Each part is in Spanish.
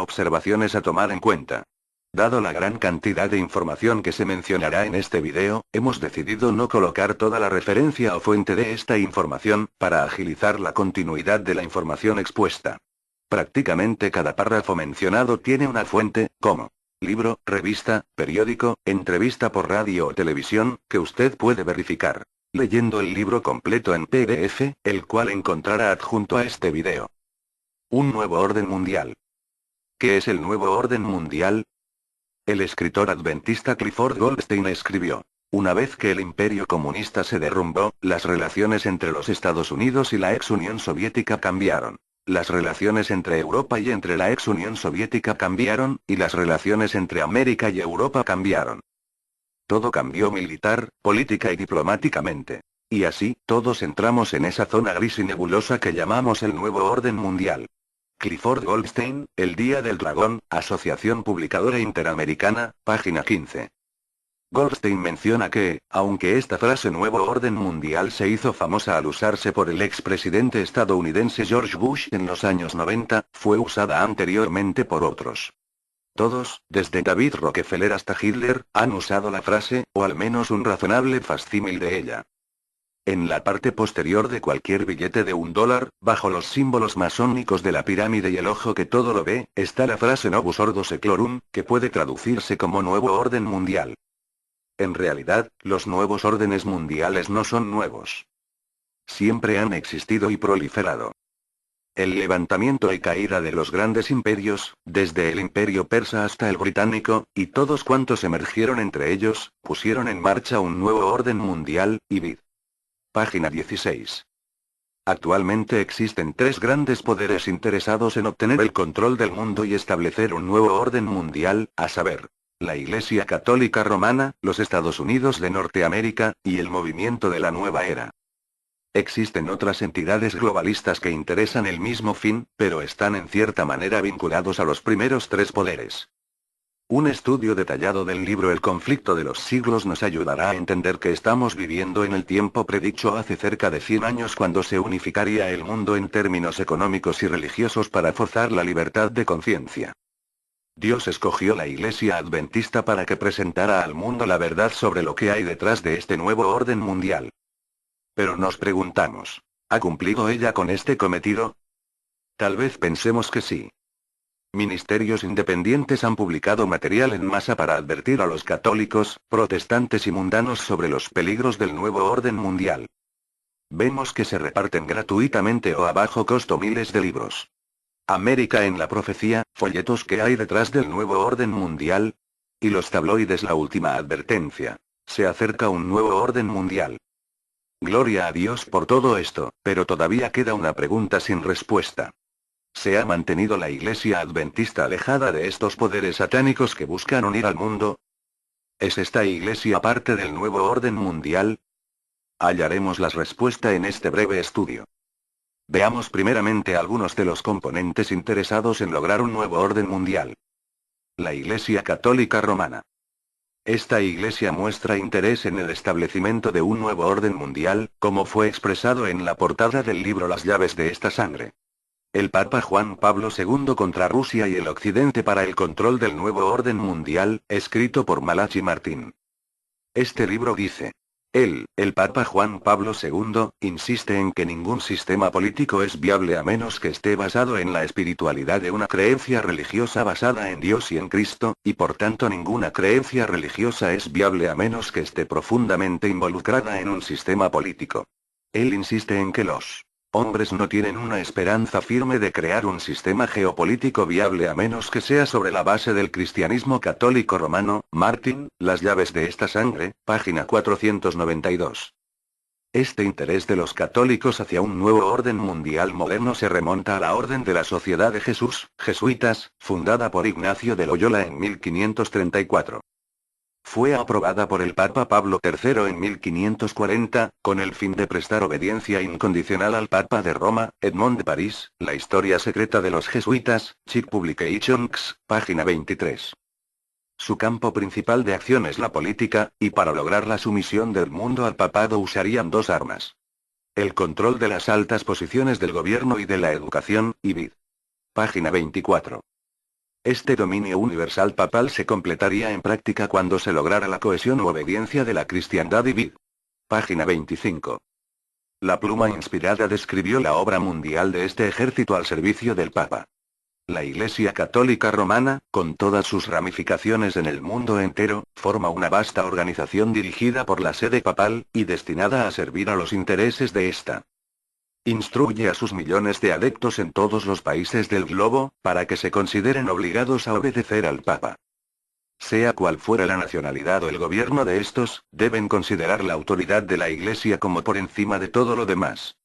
observaciones a tomar en cuenta. Dado la gran cantidad de información que se mencionará en este video, hemos decidido no colocar toda la referencia o fuente de esta información, para agilizar la continuidad de la información expuesta. Prácticamente cada párrafo mencionado tiene una fuente, como libro, revista, periódico, entrevista por radio o televisión, que usted puede verificar leyendo el libro completo en PDF, el cual encontrará adjunto a este video. Un nuevo orden mundial. ¿Qué es el nuevo orden mundial? El escritor adventista Clifford Goldstein escribió: una vez que el imperio comunista se derrumbó, las relaciones entre los Estados Unidos y la ex Unión Soviética cambiaron. Las relaciones entre Europa y entre la ex Unión Soviética cambiaron, y las relaciones entre América y Europa cambiaron. Todo cambió militar, política y diplomáticamente. Y así, todos entramos en esa zona gris y nebulosa que llamamos el nuevo orden mundial. Clifford Goldstein, El Día del Dragón, Asociación Publicadora Interamericana, página 15. Goldstein menciona que, aunque esta frase nuevo orden mundial se hizo famosa al usarse por el expresidente estadounidense George Bush en los años 90, fue usada anteriormente por otros. Todos, desde David Rockefeller hasta Hitler, han usado la frase, o al menos un razonable facsímil de ella. En la parte posterior de cualquier billete de $1, bajo los símbolos masónicos de la pirámide y el ojo que todo lo ve, está la frase Novus Ordo Seclorum, que puede traducirse como nuevo orden mundial. En realidad, los nuevos órdenes mundiales no son nuevos. Siempre han existido y proliferado. El levantamiento y caída de los grandes imperios, desde el imperio persa hasta el británico, y todos cuantos emergieron entre ellos, pusieron en marcha un nuevo orden mundial, y vid. Página 16. Actualmente existen tres grandes poderes interesados en obtener el control del mundo y establecer un nuevo orden mundial, a saber, la Iglesia Católica Romana, los Estados Unidos de Norteamérica, y el movimiento de la Nueva Era. Existen otras entidades globalistas que interesan el mismo fin, pero están en cierta manera vinculados a los primeros tres poderes. Un estudio detallado del libro El conflicto de los siglos nos ayudará a entender que estamos viviendo en el tiempo predicho hace cerca de 100 años cuando se unificaría el mundo en términos económicos y religiosos para forzar la libertad de conciencia. Dios escogió la Iglesia Adventista para que presentara al mundo la verdad sobre lo que hay detrás de este nuevo orden mundial. Pero nos preguntamos, ¿ha cumplido ella con este cometido? Tal vez pensemos que sí. Ministerios independientes han publicado material en masa para advertir a los católicos, protestantes y mundanos sobre los peligros del nuevo orden mundial. Vemos que se reparten gratuitamente o a bajo costo miles de libros. América en la profecía, folletos que hay detrás del nuevo orden mundial. Y los tabloides la última advertencia. Se acerca un nuevo orden mundial. Gloria a Dios por todo esto, pero todavía queda una pregunta sin respuesta. ¿Se ha mantenido la Iglesia Adventista alejada de estos poderes satánicos que buscan unir al mundo? ¿Es esta Iglesia parte del nuevo orden mundial? Hallaremos la respuesta en este breve estudio. Veamos primeramente algunos de los componentes interesados en lograr un nuevo orden mundial. La Iglesia Católica Romana. Esta iglesia muestra interés en el establecimiento de un nuevo orden mundial, como fue expresado en la portada del libro Las llaves de esta sangre. El Papa Juan Pablo II contra Rusia y el Occidente para el control del nuevo orden mundial, escrito por Malachi Martín. Este libro dice: el Papa Juan Pablo II, insiste en que ningún sistema político es viable a menos que esté basado en la espiritualidad de una creencia religiosa basada en Dios y en Cristo, y por tanto ninguna creencia religiosa es viable a menos que esté profundamente involucrada en un sistema político. Él insiste en que los hombres no tienen una esperanza firme de crear un sistema geopolítico viable a menos que sea sobre la base del cristianismo católico romano. Martín, Las llaves de esta sangre, página 492. Este interés de los católicos hacia un nuevo orden mundial moderno se remonta a la Orden de la Sociedad de Jesús, jesuitas, fundada por Ignacio de Loyola en 1534. Fue aprobada por el Papa Pablo III en 1540, con el fin de prestar obediencia incondicional al Papa de Roma, Edmond de París. La historia secreta de los jesuitas, Chick Publications, página 23. Su campo principal de acción es la política, y para lograr la sumisión del mundo al papado usarían dos armas. El control de las altas posiciones del gobierno y de la educación, y vid. Página 24. Este dominio universal papal se completaría en práctica cuando se lograra la cohesión u obediencia de la cristiandad y vid. Página 25. La pluma inspirada describió la obra mundial de este ejército al servicio del Papa. La Iglesia Católica Romana, con todas sus ramificaciones en el mundo entero, forma una vasta organización dirigida por la sede papal, y destinada a servir a los intereses de esta. Instruye a sus millones de adeptos en todos los países del globo, para que se consideren obligados a obedecer al Papa. Sea cual fuera la nacionalidad o el gobierno de estos, deben considerar la autoridad de la Iglesia como por encima de todo lo demás.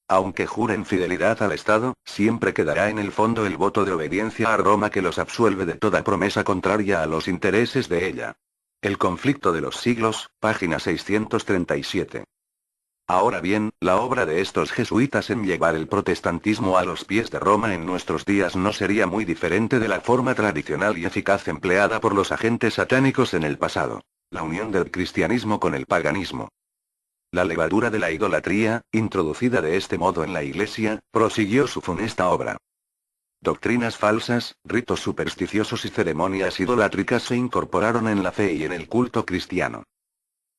Aunque juren fidelidad al Estado, siempre quedará en el fondo el voto de obediencia a Roma que los absuelve de toda promesa contraria a los intereses de ella. El conflicto de los siglos, página 637. Ahora bien, la obra de estos jesuitas en llevar el protestantismo a los pies de Roma en nuestros días no sería muy diferente de la forma tradicional y eficaz empleada por los agentes satánicos en el pasado: la unión del cristianismo con el paganismo. La levadura de la idolatría, introducida de este modo en la Iglesia, prosiguió su funesta obra. Doctrinas falsas, ritos supersticiosos y ceremonias idolátricas se incorporaron en la fe y en el culto cristiano.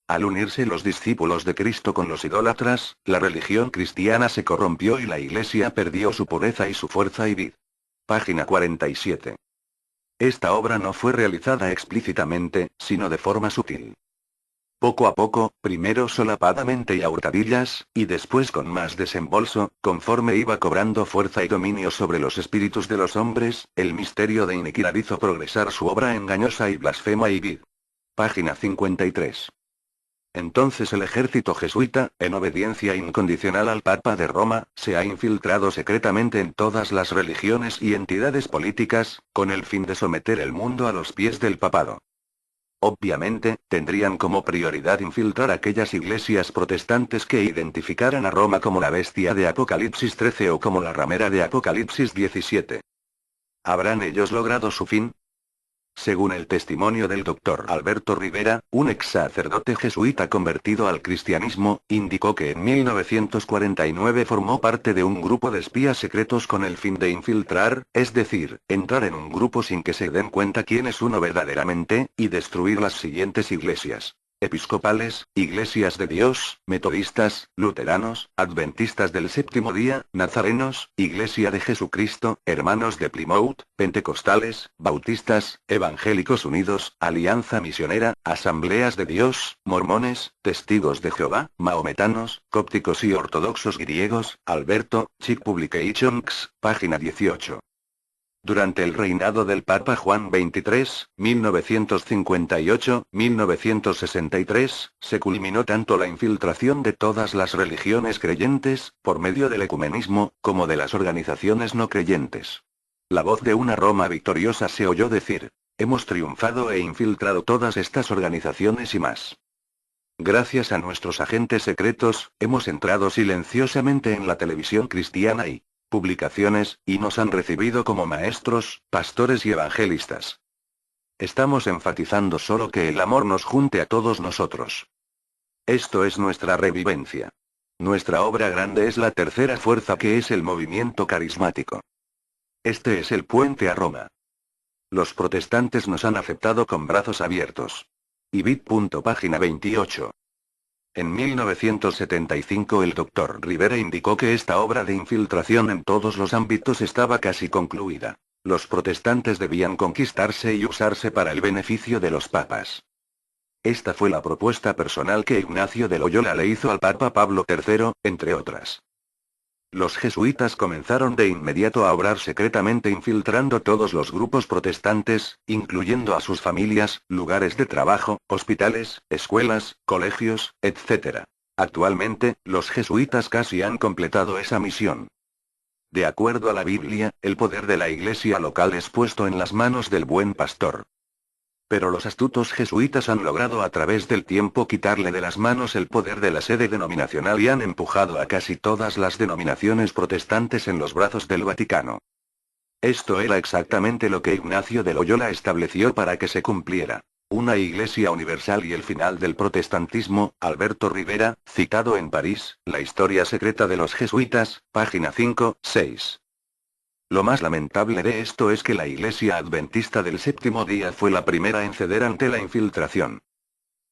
Al unirse los discípulos de Cristo con los idólatras, la religión cristiana se corrompió y la Iglesia perdió su pureza y su fuerza y vid. Página 47. Esta obra no fue realizada explícitamente, sino de forma sutil. Poco a poco, primero solapadamente y a hurtadillas, y después con más desembolso, conforme iba cobrando fuerza y dominio sobre los espíritus de los hombres, el misterio de iniquidad hizo progresar su obra engañosa y blasfema y vid. Página 53. Entonces el ejército jesuita, en obediencia incondicional al Papa de Roma, se ha infiltrado secretamente en todas las religiones y entidades políticas, con el fin de someter el mundo a los pies del papado. Obviamente, tendrían como prioridad infiltrar aquellas iglesias protestantes que identificaran a Roma como la bestia de Apocalipsis 13 o como la ramera de Apocalipsis 17. ¿Habrán ellos logrado su fin? Según el testimonio del Dr. Alberto Rivera, un ex sacerdote jesuita convertido al cristianismo, indicó que en 1949 formó parte de un grupo de espías secretos con el fin de infiltrar, es decir, entrar en un grupo sin que se den cuenta quién es uno verdaderamente, y destruir las siguientes iglesias: episcopales, iglesias de Dios, metodistas, luteranos, adventistas del séptimo día, nazarenos, Iglesia de Jesucristo, hermanos de Plymouth, pentecostales, bautistas, evangélicos unidos, alianza misionera, asambleas de Dios, mormones, testigos de Jehová, mahometanos, cópticos y ortodoxos griegos. Alberto, Chick Publications, página 18. Durante el reinado del Papa Juan XXIII, 1958-1963, se culminó tanto la infiltración de todas las religiones creyentes, por medio del ecumenismo, como de las organizaciones no creyentes. La voz de una Roma victoriosa se oyó decir: hemos triunfado e infiltrado todas estas organizaciones y más. Gracias a nuestros agentes secretos, hemos entrado silenciosamente en la televisión cristiana y publicaciones, y nos han recibido como maestros, pastores y evangelistas. Estamos enfatizando solo que el amor nos junte a todos nosotros. Esto es nuestra revivencia. Nuestra obra grande es la tercera fuerza, que es el movimiento carismático. Este es el puente a Roma. Los protestantes nos han aceptado con brazos abiertos. Ibid. Página 28. En 1975 el Dr. Rivera indicó que esta obra de infiltración en todos los ámbitos estaba casi concluida. Los protestantes debían conquistarse y usarse para el beneficio de los papas. Esta fue la propuesta personal que Ignacio de Loyola le hizo al Papa Pablo III, entre otras. Los jesuitas comenzaron de inmediato a obrar secretamente infiltrando todos los grupos protestantes, incluyendo a sus familias, lugares de trabajo, hospitales, escuelas, colegios, etc. Actualmente, los jesuitas casi han completado esa misión. De acuerdo a la Biblia, el poder de la iglesia local es puesto en las manos del buen pastor. Pero los astutos jesuitas han logrado a través del tiempo quitarle de las manos el poder de la sede denominacional y han empujado a casi todas las denominaciones protestantes en los brazos del Vaticano. Esto era exactamente lo que Ignacio de Loyola estableció para que se cumpliera: una iglesia universal y el final del protestantismo. Alberto Rivera, citado en París, La historia secreta de los jesuitas, página 5, 6. Lo más lamentable de esto es que la Iglesia Adventista del Séptimo Día fue la primera en ceder ante la infiltración.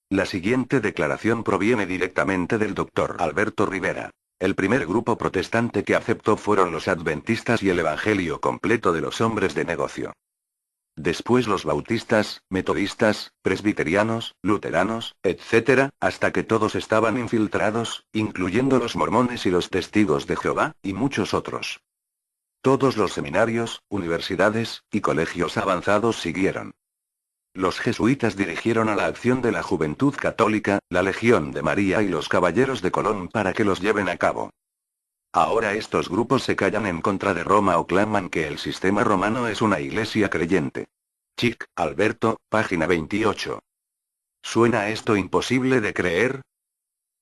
La siguiente declaración proviene directamente del Dr. Alberto Rivera. El primer grupo protestante que aceptó fueron los adventistas y el Evangelio completo de los hombres de negocio. Después los bautistas, metodistas, presbiterianos, luteranos, etc., hasta que todos estaban infiltrados, incluyendo los mormones y los testigos de Jehová, y muchos otros. Todos los seminarios, universidades, y colegios avanzados siguieron. Los jesuitas dirigieron a la acción de la Juventud Católica, la Legión de María y los Caballeros de Colón para que los lleven a cabo. Ahora estos grupos se callan en contra de Roma o claman que el sistema romano es una iglesia creyente. Chick, Alberto, página 28. ¿Suena esto imposible de creer?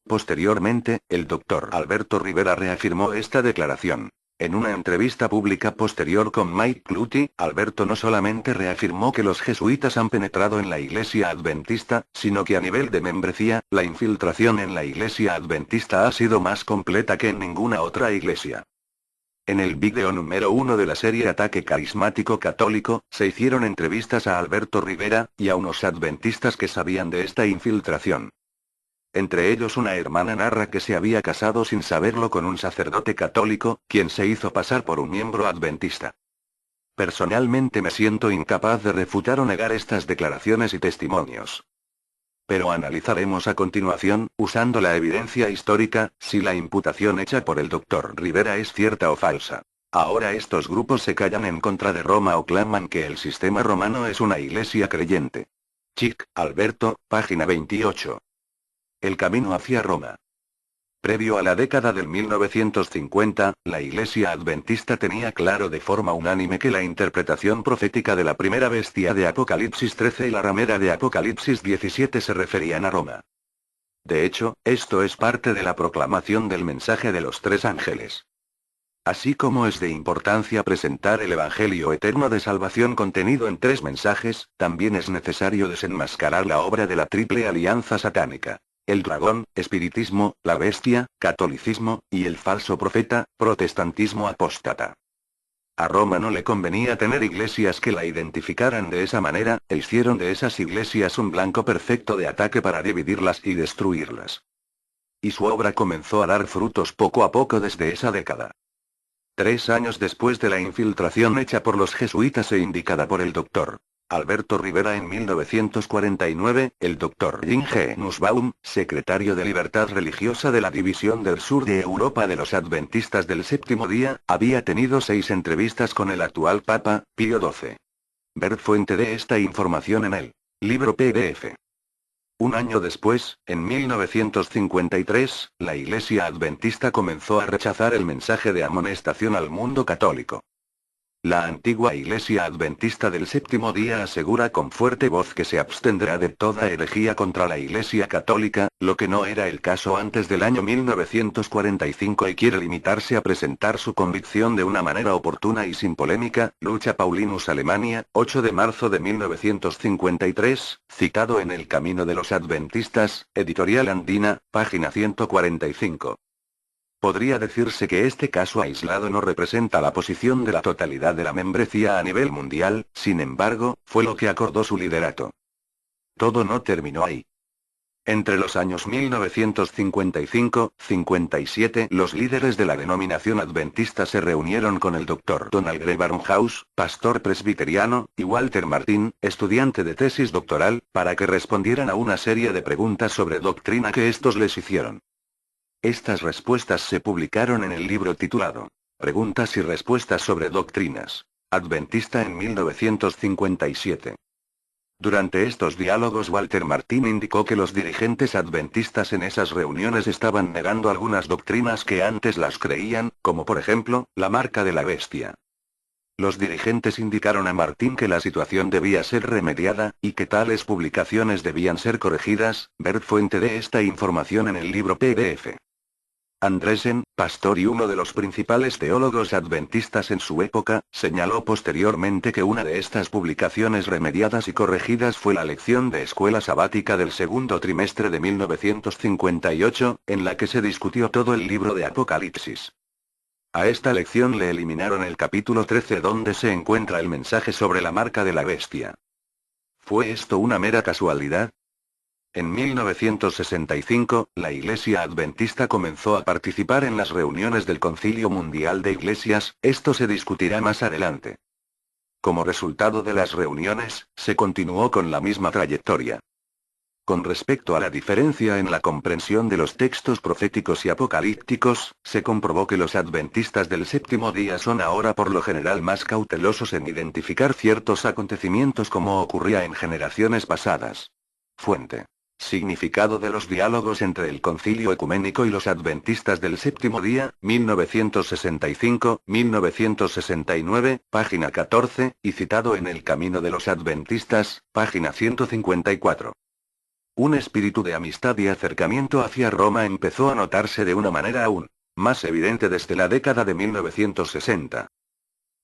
Posteriormente, el Dr. Alberto Rivera reafirmó esta declaración. En una entrevista pública posterior con Mike Clutie, Alberto no solamente reafirmó que los jesuitas han penetrado en la iglesia adventista, sino que a nivel de membresía, la infiltración en la iglesia adventista ha sido más completa que en ninguna otra iglesia. En el vídeo número 1 de la serie Ataque Carismático Católico, se hicieron entrevistas a Alberto Rivera, y a unos adventistas que sabían de esta infiltración. Entre ellos una hermana narra que se había casado sin saberlo con un sacerdote católico, quien se hizo pasar por un miembro adventista. Personalmente me siento incapaz de refutar o negar estas declaraciones y testimonios. Pero analizaremos a continuación, usando la evidencia histórica, si la imputación hecha por el Dr. Rivera es cierta o falsa. Ahora estos grupos se callan en contra de Roma o claman que el sistema romano es una iglesia creyente. Chick, Alberto, página 28. El camino hacia Roma. Previo a la década del 1950, la Iglesia Adventista tenía claro de forma unánime que la interpretación profética de la primera bestia de Apocalipsis 13 y la ramera de Apocalipsis 17 se referían a Roma. De hecho, esto es parte de la proclamación del mensaje de los tres ángeles. Así como es de importancia presentar el Evangelio eterno de salvación contenido en tres mensajes, también es necesario desenmascarar la obra de la triple alianza satánica. El dragón, espiritismo, la bestia, catolicismo, y el falso profeta, protestantismo apóstata. A Roma no le convenía tener iglesias que la identificaran de esa manera, e hicieron de esas iglesias un blanco perfecto de ataque para dividirlas y destruirlas. Y su obra comenzó a dar frutos poco a poco desde esa década. 3 años después de la infiltración hecha por los jesuitas e indicada por el Dr. Alberto Rivera en 1949, el Dr. Jim G. Nussbaum, secretario de Libertad Religiosa de la División del Sur de Europa de los Adventistas del Séptimo Día, había tenido 6 entrevistas con el actual Papa, Pío XII. Ver fuente de esta información en el libro PDF. Un año después, en 1953, la Iglesia Adventista comenzó a rechazar el mensaje de amonestación al mundo católico. La antigua Iglesia Adventista del Séptimo Día asegura con fuerte voz que se abstendrá de toda herejía contra la Iglesia Católica, lo que no era el caso antes del año 1945 y quiere limitarse a presentar su convicción de una manera oportuna y sin polémica. Lucha Paulinus Alemania, 8 de marzo de 1953, citado en El Camino de los Adventistas, Editorial Andina, página 145. Podría decirse que este caso aislado no representa la posición de la totalidad de la membresía a nivel mundial, sin embargo, fue lo que acordó su liderato. Todo no terminó ahí. Entre los años 1955-57, los líderes de la denominación adventista se reunieron con el Dr. Donald Grey Barnhouse, pastor presbiteriano, y Walter Martin, estudiante de tesis doctoral, para que respondieran a una serie de preguntas sobre doctrina que estos les hicieron. Estas respuestas se publicaron en el libro titulado Preguntas y respuestas sobre doctrinas adventista en 1957. Durante estos diálogos Walter Martin indicó que los dirigentes adventistas en esas reuniones estaban negando algunas doctrinas que antes las creían, como por ejemplo, la marca de la bestia. Los dirigentes indicaron a Martin que la situación debía ser remediada, y que tales publicaciones debían ser corregidas. Ver fuente de esta información en el libro PDF. Andresen, pastor y uno de los principales teólogos adventistas en su época, señaló posteriormente que una de estas publicaciones remediadas y corregidas fue la lección de escuela sabática del segundo trimestre de 1958, en la que se discutió todo el libro de Apocalipsis. A esta lección le eliminaron el capítulo 13 donde se encuentra el mensaje sobre la marca de la bestia. ¿Fue esto una mera casualidad? En 1965, la Iglesia Adventista comenzó a participar en las reuniones del Concilio Mundial de Iglesias, esto se discutirá más adelante. Como resultado de las reuniones, se continuó con la misma trayectoria. Con respecto a la diferencia en la comprensión de los textos proféticos y apocalípticos, se comprobó que los adventistas del séptimo día son ahora por lo general más cautelosos en identificar ciertos acontecimientos como ocurría en generaciones pasadas. Fuente. Significado de los diálogos entre el Concilio Ecuménico y los Adventistas del Séptimo Día, 1965-1969, página 14, y citado en El Camino de los Adventistas, página 154. Un espíritu de amistad y acercamiento hacia Roma empezó a notarse de una manera aún más evidente desde la década de 1960.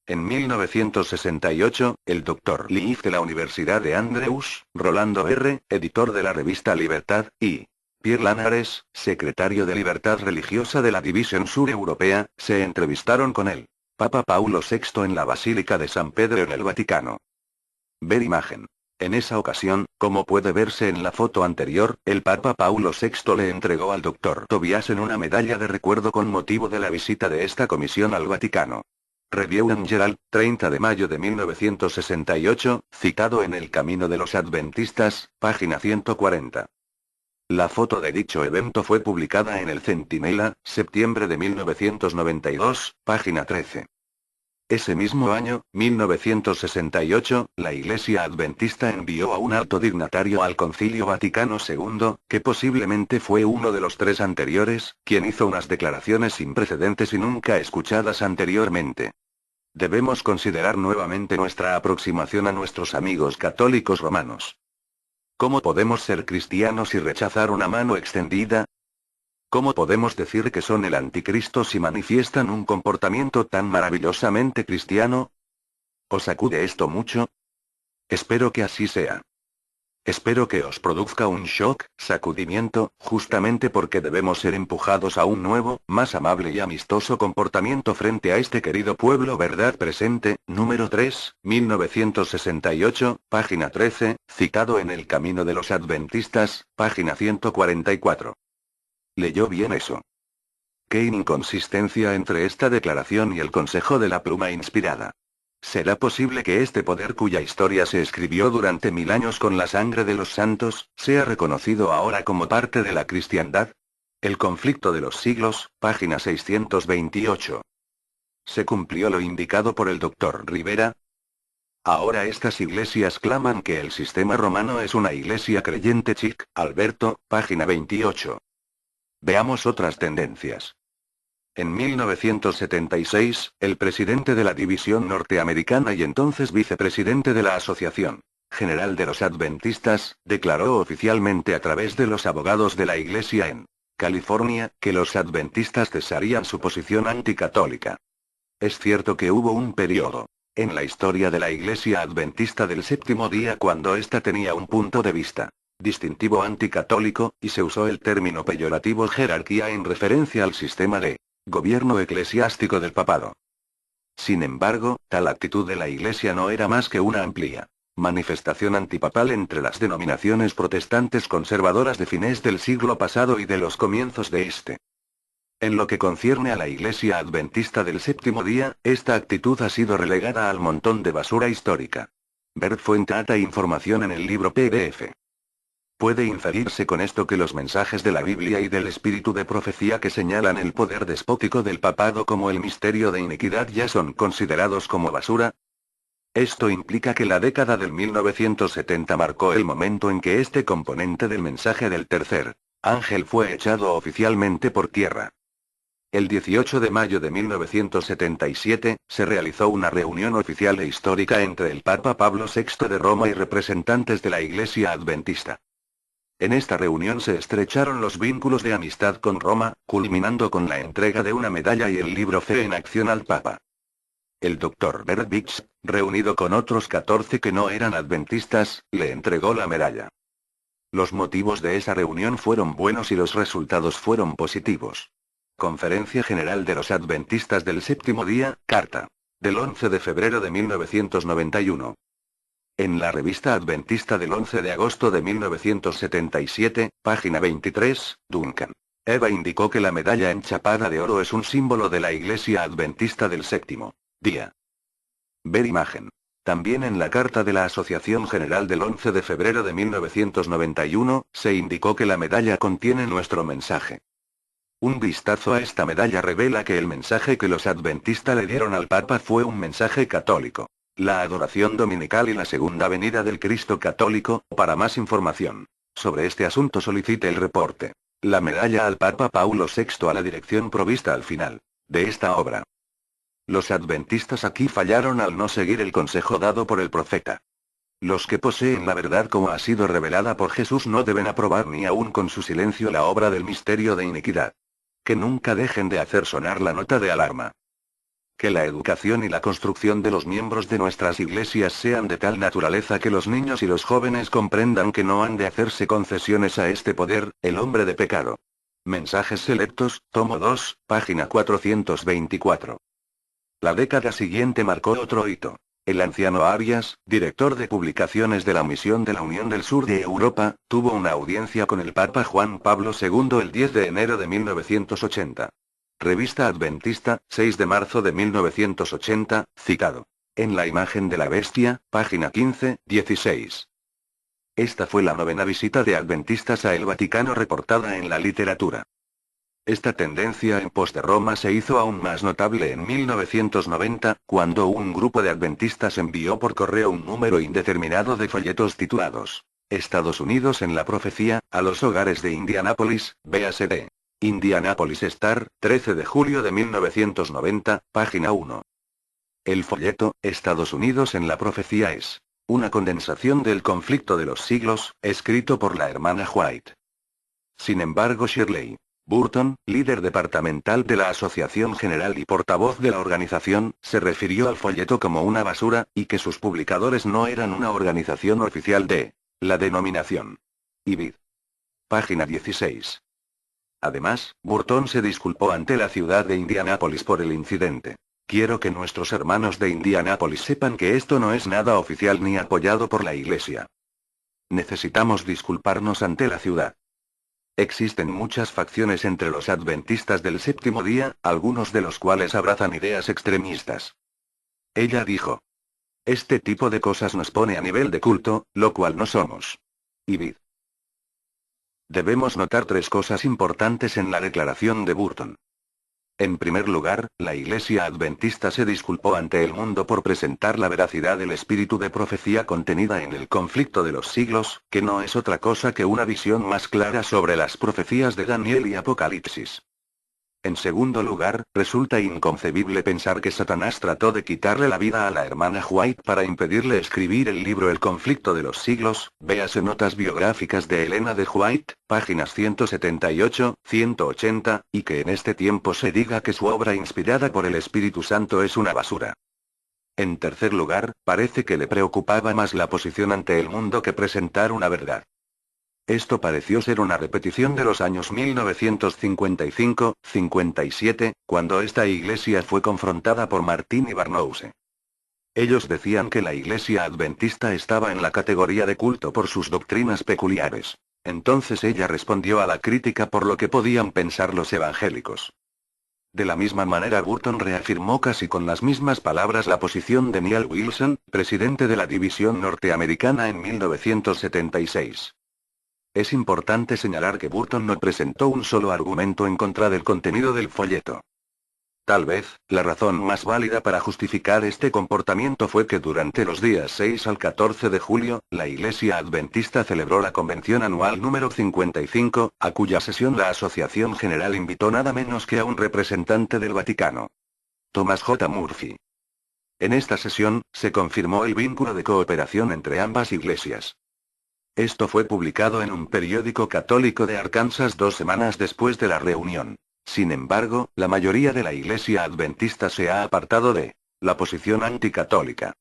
En 1968, el Dr. Leaf de la Universidad de Andrews, Rolando R., editor de la revista Libertad, y Pierre Lanares, secretario de Libertad Religiosa de la División Sur Europea, se entrevistaron con el Papa Paulo VI en la Basílica de San Pedro en el Vaticano. Ver imagen. En esa ocasión, como puede verse en la foto anterior, el Papa Paulo VI le entregó al Dr. Tobiasen una medalla de recuerdo con motivo de la visita de esta comisión al Vaticano. Review and Herald, 30 de mayo de 1968, citado en El Camino de los Adventistas, página 140. La foto de dicho evento fue publicada en el Centinela, septiembre de 1992, página 13. Ese mismo año, 1968, la Iglesia Adventista envió a un alto dignatario al Concilio Vaticano II, que posiblemente fue uno de los tres anteriores, quien hizo unas declaraciones sin precedentes y nunca escuchadas anteriormente. Debemos considerar nuevamente nuestra aproximación a nuestros amigos católicos romanos. ¿Cómo podemos ser cristianos y rechazar una mano extendida? ¿Cómo podemos decir que son el anticristo si manifiestan un comportamiento tan maravillosamente cristiano? ¿Os sacude esto mucho? Espero que así sea. Espero que os produzca un shock, sacudimiento, justamente porque debemos ser empujados a un nuevo, más amable y amistoso comportamiento frente a este querido pueblo. Verdad presente, número 3, 1968, página 13, citado en El Camino de los Adventistas, página 144. ¿Leyó bien eso? ¿Qué inconsistencia entre esta declaración y el consejo de la pluma inspirada? ¿Será posible que este poder cuya historia se escribió durante 1000 años con la sangre de los santos, sea reconocido ahora como parte de la cristiandad? El conflicto de los siglos, página 628. ¿Se cumplió lo indicado por el Dr. Rivera? Ahora estas iglesias claman que el sistema romano es una iglesia creyente chic, Alberto, página 28. Veamos otras tendencias. En 1976, el presidente de la División Norteamericana y entonces vicepresidente de la Asociación General de los Adventistas, declaró oficialmente a través de los abogados de la Iglesia en California, que los adventistas cesarían su posición anticatólica. Es cierto que hubo un periodo en la historia de la Iglesia Adventista del Séptimo Día cuando ésta tenía un punto de vista distintivo anticatólico, y se usó el término peyorativo jerarquía en referencia al sistema de gobierno eclesiástico del papado. Sin embargo, tal actitud de la Iglesia no era más que una amplia manifestación antipapal entre las denominaciones protestantes conservadoras de fines del siglo pasado y de los comienzos de este. En lo que concierne a la Iglesia Adventista del Séptimo Día, esta actitud ha sido relegada al montón de basura histórica. Ver fuente data información en el libro PDF. Puede inferirse con esto que los mensajes de la Biblia y del espíritu de profecía que señalan el poder despótico del papado como el misterio de iniquidad ya son considerados como basura. Esto implica que la década del 1970 marcó el momento en que este componente del mensaje del tercer ángel fue echado oficialmente por tierra. El 18 de mayo de 1977, se realizó una reunión oficial e histórica entre el Papa Pablo VI de Roma y representantes de la Iglesia Adventista. En esta reunión se estrecharon los vínculos de amistad con Roma, culminando con la entrega de una medalla y el libro Fe en Acción al Papa. El Dr. Bert Biggs, reunido con otros 14 que no eran adventistas, le entregó la medalla. Los motivos de esa reunión fueron buenos y los resultados fueron positivos. Conferencia General de los Adventistas del Séptimo Día, carta. Del 11 de febrero de 1991. En la revista Adventista del 11 de agosto de 1977, página 23, Duncan. Eva indicó que la medalla enchapada de oro es un símbolo de la Iglesia Adventista del Séptimo Día. Ver imagen. También en la carta de la Asociación General del 11 de febrero de 1991, se indicó que la medalla contiene nuestro mensaje. Un vistazo a esta medalla revela que el mensaje que los adventistas le dieron al Papa fue un mensaje católico. La adoración dominical y la segunda venida del Cristo católico. Para más información sobre este asunto solicite el reporte. La medalla al Papa Paulo VI a la dirección provista al final de esta obra. Los adventistas aquí fallaron al no seguir el consejo dado por el profeta. Los que poseen la verdad como ha sido revelada por Jesús no deben aprobar ni aun con su silencio la obra del misterio de iniquidad. Que nunca dejen de hacer sonar la nota de alarma. Que la educación y la construcción de los miembros de nuestras iglesias sean de tal naturaleza que los niños y los jóvenes comprendan que no han de hacerse concesiones a este poder, el hombre de pecado. Mensajes selectos, tomo 2, página 424. La década siguiente marcó otro hito. El anciano Arias, director de publicaciones de la Misión de la Unión del Sur de Europa, tuvo una audiencia con el Papa Juan Pablo II el 10 de enero de 1980. Revista Adventista, 6 de marzo de 1980, citado. En la imagen de la bestia, página 15, 16. Esta fue la 9ª visita de adventistas a el Vaticano reportada en la literatura. Esta tendencia en pos de Roma se hizo aún más notable en 1990, cuando un grupo de adventistas envió por correo un número indeterminado de folletos titulados Estados Unidos en la profecía, a los hogares de Indianápolis, véase de Indianapolis Star, 13 de julio de 1990, página 1. El folleto, Estados Unidos en la profecía es una condensación del conflicto de los siglos, escrito por la hermana White. Sin embargo, Shirley Burton, líder departamental de la Asociación General y portavoz de la organización, se refirió al folleto como una basura, y que sus publicadores no eran una organización oficial de la denominación IBID. Página 16. Además, Burton se disculpó ante la ciudad de Indianápolis por el incidente. Quiero que nuestros hermanos de Indianápolis sepan que esto no es nada oficial ni apoyado por la Iglesia. Necesitamos disculparnos ante la ciudad. Existen muchas facciones entre los adventistas del séptimo día, algunos de los cuales abrazan ideas extremistas. Ella dijo. Este tipo de cosas nos pone a nivel de culto, lo cual no somos. IBID. Debemos notar 3 cosas importantes en la declaración de Burton. En primer lugar, la Iglesia Adventista se disculpó ante el mundo por presentar la veracidad del espíritu de profecía contenida en el conflicto de los siglos, que no es otra cosa que una visión más clara sobre las profecías de Daniel y Apocalipsis. En segundo lugar, resulta inconcebible pensar que Satanás trató de quitarle la vida a la hermana White para impedirle escribir el libro El conflicto de los siglos, véase notas biográficas de Elena de White, páginas 178, 180, y que en este tiempo se diga que su obra inspirada por el Espíritu Santo es una basura. En tercer lugar, parece que le preocupaba más la posición ante el mundo que presentar una verdad. Esto pareció ser una repetición de los años 1955-57, cuando esta iglesia fue confrontada por Martin y Barnhouse. Ellos decían que la iglesia adventista estaba en la categoría de culto por sus doctrinas peculiares. Entonces ella respondió a la crítica por lo que podían pensar los evangélicos. De la misma manera Burton reafirmó casi con las mismas palabras la posición de Neal Wilson, presidente de la división norteamericana en 1976. Es importante señalar que Burton no presentó un solo argumento en contra del contenido del folleto. Tal vez, la razón más válida para justificar este comportamiento fue que durante los días 6 al 14 de julio, la Iglesia Adventista celebró la convención anual número 55, a cuya sesión la Asociación General invitó nada menos que a un representante del Vaticano. Thomas J. Murphy. En esta sesión, se confirmó el vínculo de cooperación entre ambas iglesias. Esto fue publicado en un periódico católico de Arkansas 2 semanas después de la reunión. Sin embargo, la mayoría de la Iglesia Adventista se ha apartado de la posición anticatólica.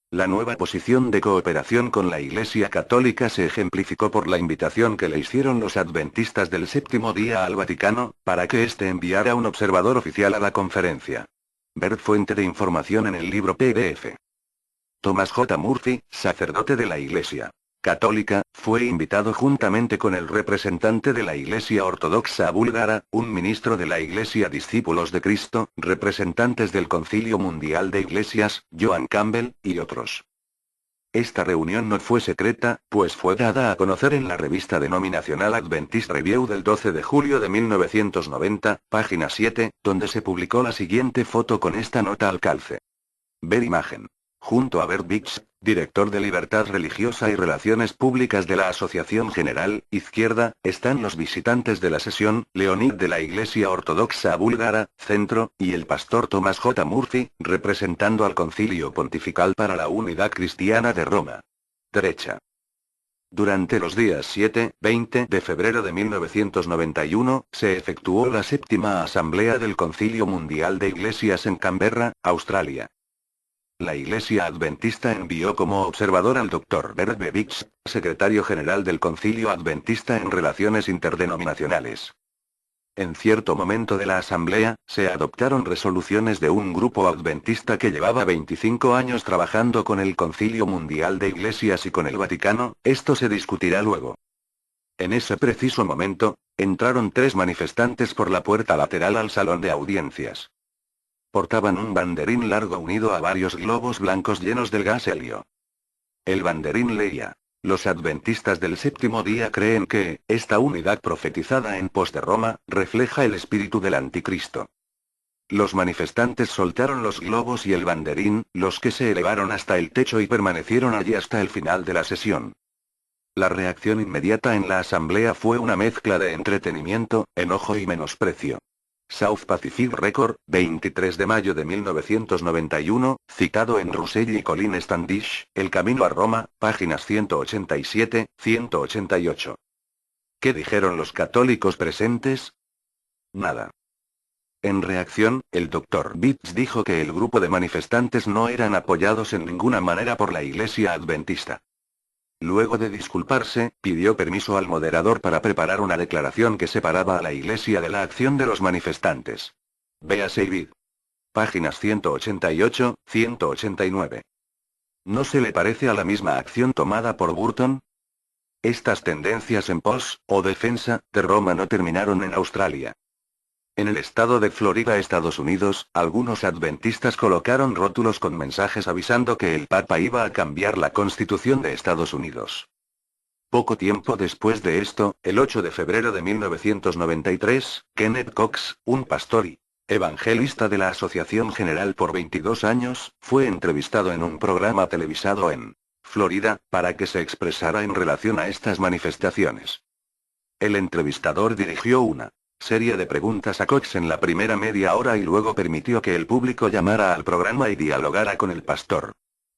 La nueva posición de cooperación con la Iglesia Católica se ejemplificó por la invitación que le hicieron los adventistas del séptimo día al Vaticano, para que éste enviara un observador oficial a la conferencia. Ver fuente de información en el libro PDF. Thomas J. Murphy, sacerdote de la Iglesia Católica, fue invitado juntamente con el representante de la Iglesia Ortodoxa búlgara, un ministro de la Iglesia Discípulos de Cristo, representantes del Concilio Mundial de Iglesias, Joan Campbell, y otros. Esta reunión no fue secreta, pues fue dada a conocer en la revista denominacional Adventist Review del 12 de julio de 1990, página 7, donde se publicó la siguiente foto con esta nota al calce. Ver imagen. Junto a Bert Biggs, director de Libertad Religiosa y Relaciones Públicas de la Asociación General Izquierda, están los visitantes de la sesión, Leonid de la Iglesia Ortodoxa Búlgara, Centro, y el pastor Thomas J. Murphy, representando al Concilio Pontifical para la Unidad Cristiana de Roma. Derecha. Durante los días 7-20 de febrero de 1991, se efectuó la séptima asamblea del Concilio Mundial de Iglesias en Canberra, Australia. La Iglesia Adventista envió como observador al Dr. Bert B. Biggs, secretario general del Concilio Adventista en Relaciones Interdenominacionales. En cierto momento de la asamblea, se adoptaron resoluciones de un grupo adventista que llevaba 25 años trabajando con el Concilio Mundial de Iglesias y con el Vaticano. Esto se discutirá luego. En ese preciso momento, entraron 3 manifestantes por la puerta lateral al salón de audiencias. Portaban un banderín largo unido a varios globos blancos llenos del gas helio. El banderín leía: los adventistas del séptimo día creen que, esta unidad profetizada en pos de Roma, refleja el espíritu del anticristo. Los manifestantes soltaron los globos y el banderín, los que se elevaron hasta el techo y permanecieron allí hasta el final de la sesión. La reacción inmediata en la asamblea fue una mezcla de entretenimiento, enojo y menosprecio. South Pacific Record, 23 de mayo de 1991, citado en Russell y Colin Standish, El Camino a Roma, páginas 187-188. ¿Qué dijeron los católicos presentes? Nada. En reacción, el Dr. Biggs dijo que el grupo de manifestantes no eran apoyados en ninguna manera por la Iglesia Adventista. Luego de disculparse, pidió permiso al moderador para preparar una declaración que separaba a la Iglesia de la acción de los manifestantes. Véase vid. Páginas 188-189. ¿No se le parece a la misma acción tomada por Burton? Estas tendencias en pos, o defensa, de Roma no terminaron en Australia. En el estado de Florida, Estados Unidos, algunos adventistas colocaron rótulos con mensajes avisando que el Papa iba a cambiar la Constitución de Estados Unidos. Poco tiempo después de esto, el 8 de febrero de 1993, Kenneth Cox, un pastor y evangelista de la Asociación General por 22 años, fue entrevistado en un programa televisado en Florida, para que se expresara en relación a estas manifestaciones. El entrevistador dirigió una serie de preguntas a Cox en la primera media hora y luego permitió que el público llamara al programa y dialogara con el pastor.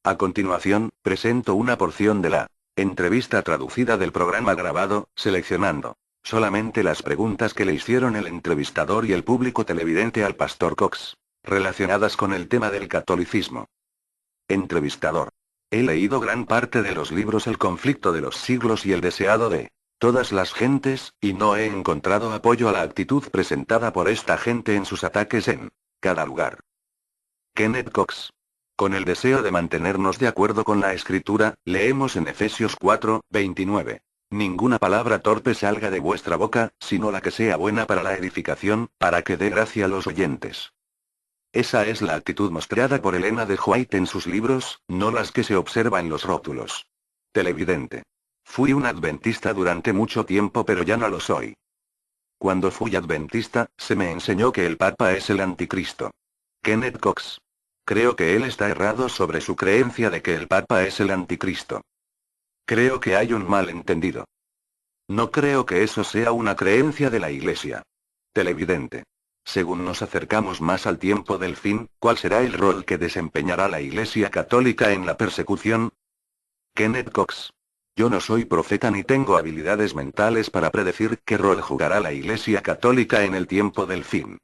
A continuación, presento una porción de la entrevista traducida del programa grabado, seleccionando solamente las preguntas que le hicieron el entrevistador y el público televidente al pastor Cox, relacionadas con el tema del catolicismo. Entrevistador: he leído gran parte de los libros El conflicto de los siglos y El deseado de todas las gentes, y no he encontrado apoyo a la actitud presentada por esta gente en sus ataques en cada lugar. Kenneth Cox: con el deseo de mantenernos de acuerdo con la Escritura, leemos en Efesios 4:29. Ninguna palabra torpe salga de vuestra boca, sino la que sea buena para la edificación, para que dé gracia a los oyentes. Esa es la actitud mostrada por Elena de White en sus libros, no las que se observa en los rótulos. Televidente: fui un adventista durante mucho tiempo, pero ya no lo soy. Cuando fui adventista, se me enseñó que el Papa es el anticristo. Kenneth Cox: creo que él está errado sobre su creencia de que el Papa es el anticristo. Creo que hay un malentendido. No creo que eso sea una creencia de la Iglesia. Televidente: según nos acercamos más al tiempo del fin, ¿cuál será el rol que desempeñará la Iglesia Católica en la persecución? Kenneth Cox: yo no soy profeta ni tengo habilidades mentales para predecir qué rol jugará la Iglesia Católica en el tiempo del fin.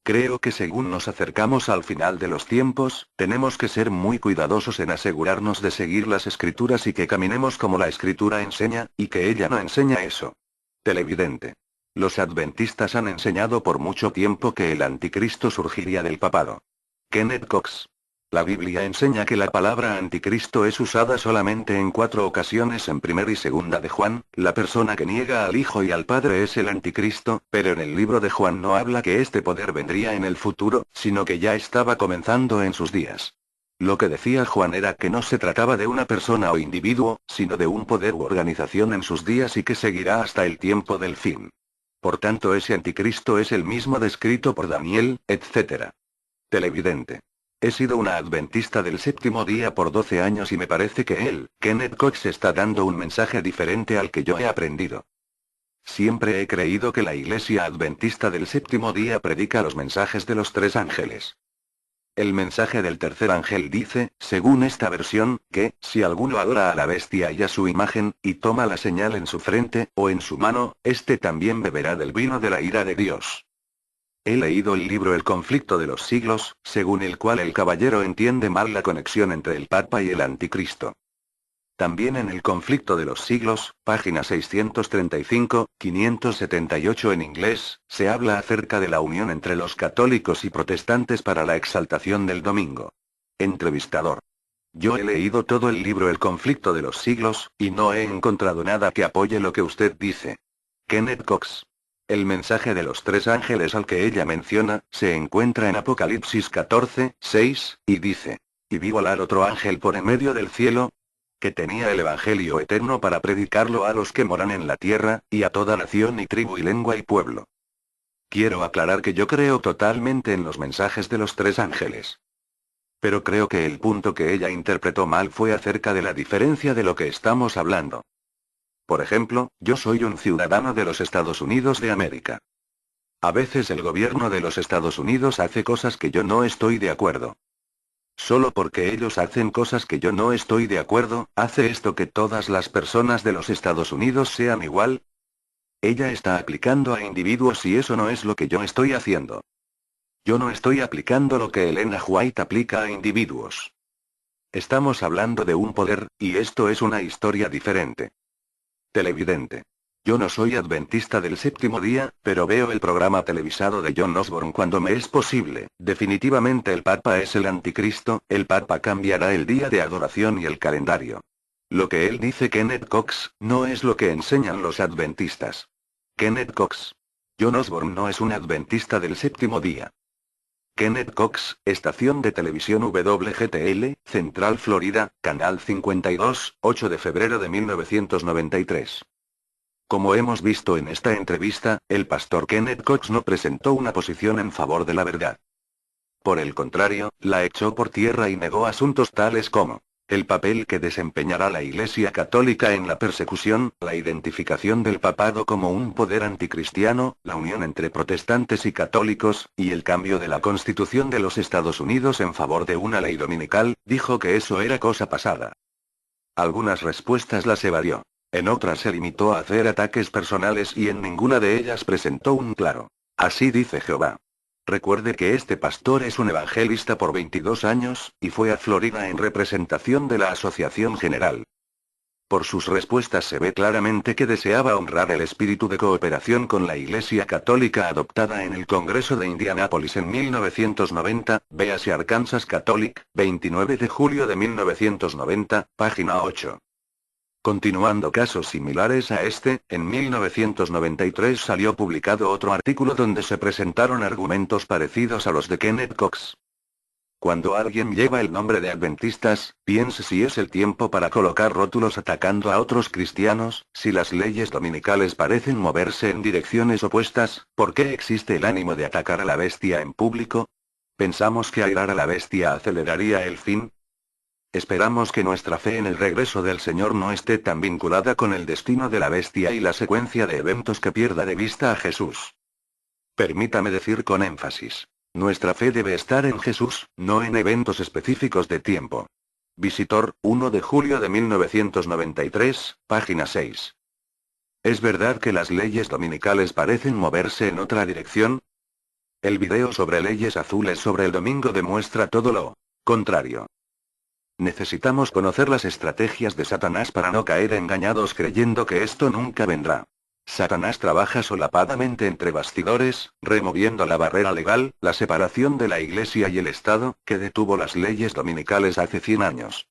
Creo que según nos acercamos al final de los tiempos, tenemos que ser muy cuidadosos en asegurarnos de seguir las escrituras y que caminemos como la escritura enseña, y que ella no enseña eso. Televidente. Los adventistas han enseñado por mucho tiempo que el anticristo surgiría del papado. Kenneth Cox. La Biblia enseña que la palabra anticristo es usada solamente en 4 ocasiones en 1 y 2 de Juan, la persona que niega al Hijo y al Padre es el anticristo, pero en el libro de Juan no habla que este poder vendría en el futuro, sino que ya estaba comenzando en sus días. Lo que decía Juan era que no se trataba de una persona o individuo, sino de un poder u organización en sus días y que seguirá hasta el tiempo del fin. Por tanto, ese anticristo es el mismo descrito por Daniel, etc. Televidente. He sido una adventista del séptimo día por 12 años y me parece que él, Kenneth Cox, está dando un mensaje diferente al que yo he aprendido. Siempre he creído que la Iglesia Adventista del séptimo día predica los mensajes de los 3 ángeles. El mensaje del tercer ángel dice, según esta versión, que, si alguno adora a la bestia y a su imagen, y toma la señal en su frente, o en su mano, éste también beberá del vino de la ira de Dios. He leído el libro El conflicto de los siglos, según el cual el caballero entiende mal la conexión entre el Papa y el Anticristo. También en El conflicto de los siglos, página 635, 578 en inglés, se habla acerca de la unión entre los católicos y protestantes para la exaltación del domingo. Entrevistador. Yo he leído todo el libro El conflicto de los siglos, y no he encontrado nada que apoye lo que usted dice. Kenneth Cox. El mensaje de los 3 ángeles al que ella menciona, se encuentra en Apocalipsis 14, 6, y dice, y vi volar otro ángel por en medio del cielo, que tenía el evangelio eterno para predicarlo a los que moran en la tierra, y a toda nación y tribu y lengua y pueblo. Quiero aclarar que yo creo totalmente en los mensajes de los 3 ángeles. Pero creo que el punto que ella interpretó mal fue acerca de la diferencia de lo que estamos hablando. Por ejemplo, yo soy un ciudadano de los Estados Unidos de América. A veces el gobierno de los Estados Unidos hace cosas que yo no estoy de acuerdo. Solo porque ellos hacen cosas que yo no estoy de acuerdo, ¿hace esto que todas las personas de los Estados Unidos sean igual? Ella está aplicando a individuos y eso no es lo que yo estoy haciendo. Yo no estoy aplicando lo que Elena White aplica a individuos. Estamos hablando de un poder, y esto es una historia diferente. Televidente. Yo no soy adventista del séptimo día, pero veo el programa televisado de John Osborne cuando me es posible. Definitivamente el Papa es el anticristo, el Papa cambiará el día de adoración y el calendario. Lo que él dice, Kenneth Cox, no es lo que enseñan los adventistas. Kenneth Cox. John Osborne no es un adventista del séptimo día. Kenneth Cox, estación de televisión WGTL, Central Florida, Canal 52, 8 de febrero de 1993. Como hemos visto en esta entrevista, el pastor Kenneth Cox no presentó una posición en favor de la verdad. Por el contrario, la echó por tierra y negó asuntos tales como el papel que desempeñará la Iglesia Católica en la persecución, la identificación del papado como un poder anticristiano, la unión entre protestantes y católicos, y el cambio de la Constitución de los Estados Unidos en favor de una ley dominical. Dijo que eso era cosa pasada. Algunas respuestas las evadió. En otras se limitó a hacer ataques personales y en ninguna de ellas presentó un claro "así dice Jehová". Recuerde que este pastor es un evangelista por 22 años, y fue a Florida en representación de la Asociación General. Por sus respuestas se ve claramente que deseaba honrar el espíritu de cooperación con la Iglesia Católica adoptada en el Congreso de Indianápolis en 1990, véase Arkansas Catholic, 29 de julio de 1990, página 8. Continuando casos similares a este, en 1993 salió publicado otro artículo donde se presentaron argumentos parecidos a los de Kenneth Cox. Cuando alguien lleva el nombre de adventistas, piense si es el tiempo para colocar rótulos atacando a otros cristianos. Si las leyes dominicales parecen moverse en direcciones opuestas, ¿por qué existe el ánimo de atacar a la bestia en público? ¿Pensamos que airar a la bestia aceleraría el fin? Esperamos que nuestra fe en el regreso del Señor no esté tan vinculada con el destino de la bestia y la secuencia de eventos que pierda de vista a Jesús. Permítame decir con énfasis. Nuestra fe debe estar en Jesús, no en eventos específicos de tiempo. Visitor, 1 de julio de 1993, página 6. ¿Es verdad que las leyes dominicales parecen moverse en otra dirección? El video sobre leyes azules sobre el domingo demuestra todo lo contrario. Necesitamos conocer las estrategias de Satanás para no caer engañados creyendo que esto nunca vendrá. Satanás trabaja solapadamente entre bastidores, removiendo la barrera legal, la separación de la Iglesia y el Estado, que detuvo las leyes dominicales hace 100 años.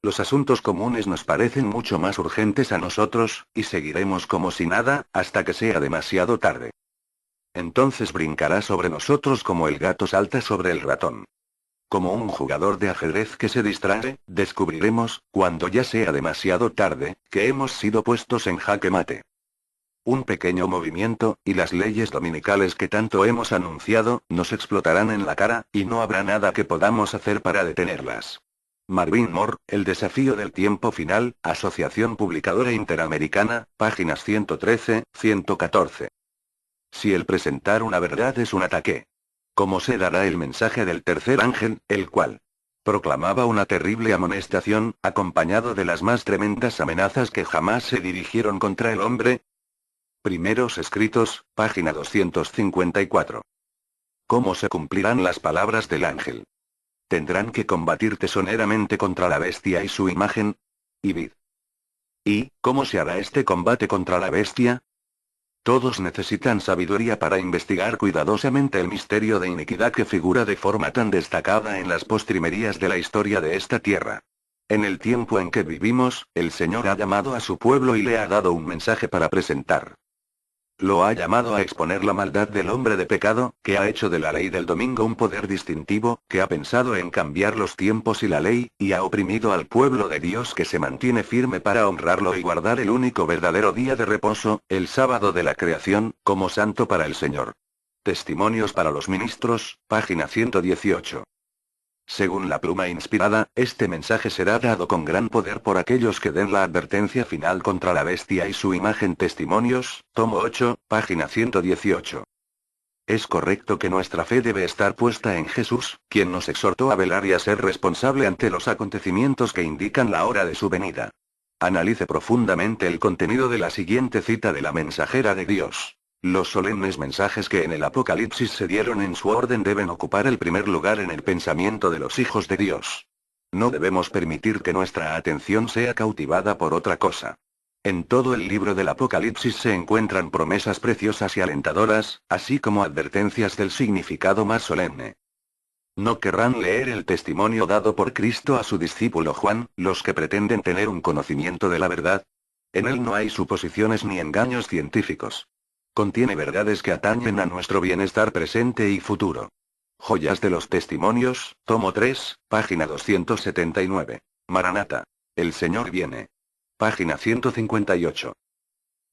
Los asuntos comunes nos parecen mucho más urgentes a nosotros, y seguiremos como si nada, hasta que sea demasiado tarde. Entonces brincará sobre nosotros como el gato salta sobre el ratón. Como un jugador de ajedrez que se distrae, descubriremos, cuando ya sea demasiado tarde, que hemos sido puestos en jaque mate. Un pequeño movimiento, y las leyes dominicales que tanto hemos anunciado, nos explotarán en la cara, y no habrá nada que podamos hacer para detenerlas. Marvin Moore, El desafío del tiempo final, Asociación Publicadora Interamericana, páginas 113-114. Si el presentar una verdad es un ataque, ¿cómo se dará el mensaje del tercer ángel, el cual proclamaba una terrible amonestación, acompañado de las más tremendas amenazas que jamás se dirigieron contra el hombre? Primeros escritos, página 254. ¿Cómo se cumplirán las palabras del ángel? Tendrán que combatir tesoneramente contra la bestia y su imagen. ¿Y cómo se hará este combate contra la bestia? Todos necesitan sabiduría para investigar cuidadosamente el misterio de iniquidad que figura de forma tan destacada en las postrimerías de la historia de esta tierra. En el tiempo en que vivimos, el Señor ha llamado a su pueblo y le ha dado un mensaje para presentar. Lo ha llamado a exponer la maldad del hombre de pecado, que ha hecho de la ley del domingo un poder distintivo, que ha pensado en cambiar los tiempos y la ley, y ha oprimido al pueblo de Dios que se mantiene firme para honrarlo y guardar el único verdadero día de reposo, el sábado de la creación, como santo para el Señor. Testimonios para los ministros, página 118. Según la pluma inspirada, este mensaje será dado con gran poder por aquellos que den la advertencia final contra la bestia y su imagen. Testimonios, tomo 8, página 118. Es correcto que nuestra fe debe estar puesta en Jesús, quien nos exhortó a velar y a ser responsable ante los acontecimientos que indican la hora de su venida. Analice profundamente el contenido de la siguiente cita de la mensajera de Dios. Los solemnes mensajes que en el Apocalipsis se dieron en su orden deben ocupar el primer lugar en el pensamiento de los hijos de Dios. No debemos permitir que nuestra atención sea cautivada por otra cosa. En todo el libro del Apocalipsis se encuentran promesas preciosas y alentadoras, así como advertencias del significado más solemne. No querrán leer el testimonio dado por Cristo a su discípulo Juan, los que pretenden tener un conocimiento de la verdad. En él no hay suposiciones ni engaños científicos. Contiene verdades que atañen a nuestro bienestar presente y futuro. Joyas de los Testimonios, tomo 3, página 279. Maranata. El Señor viene. Página 158.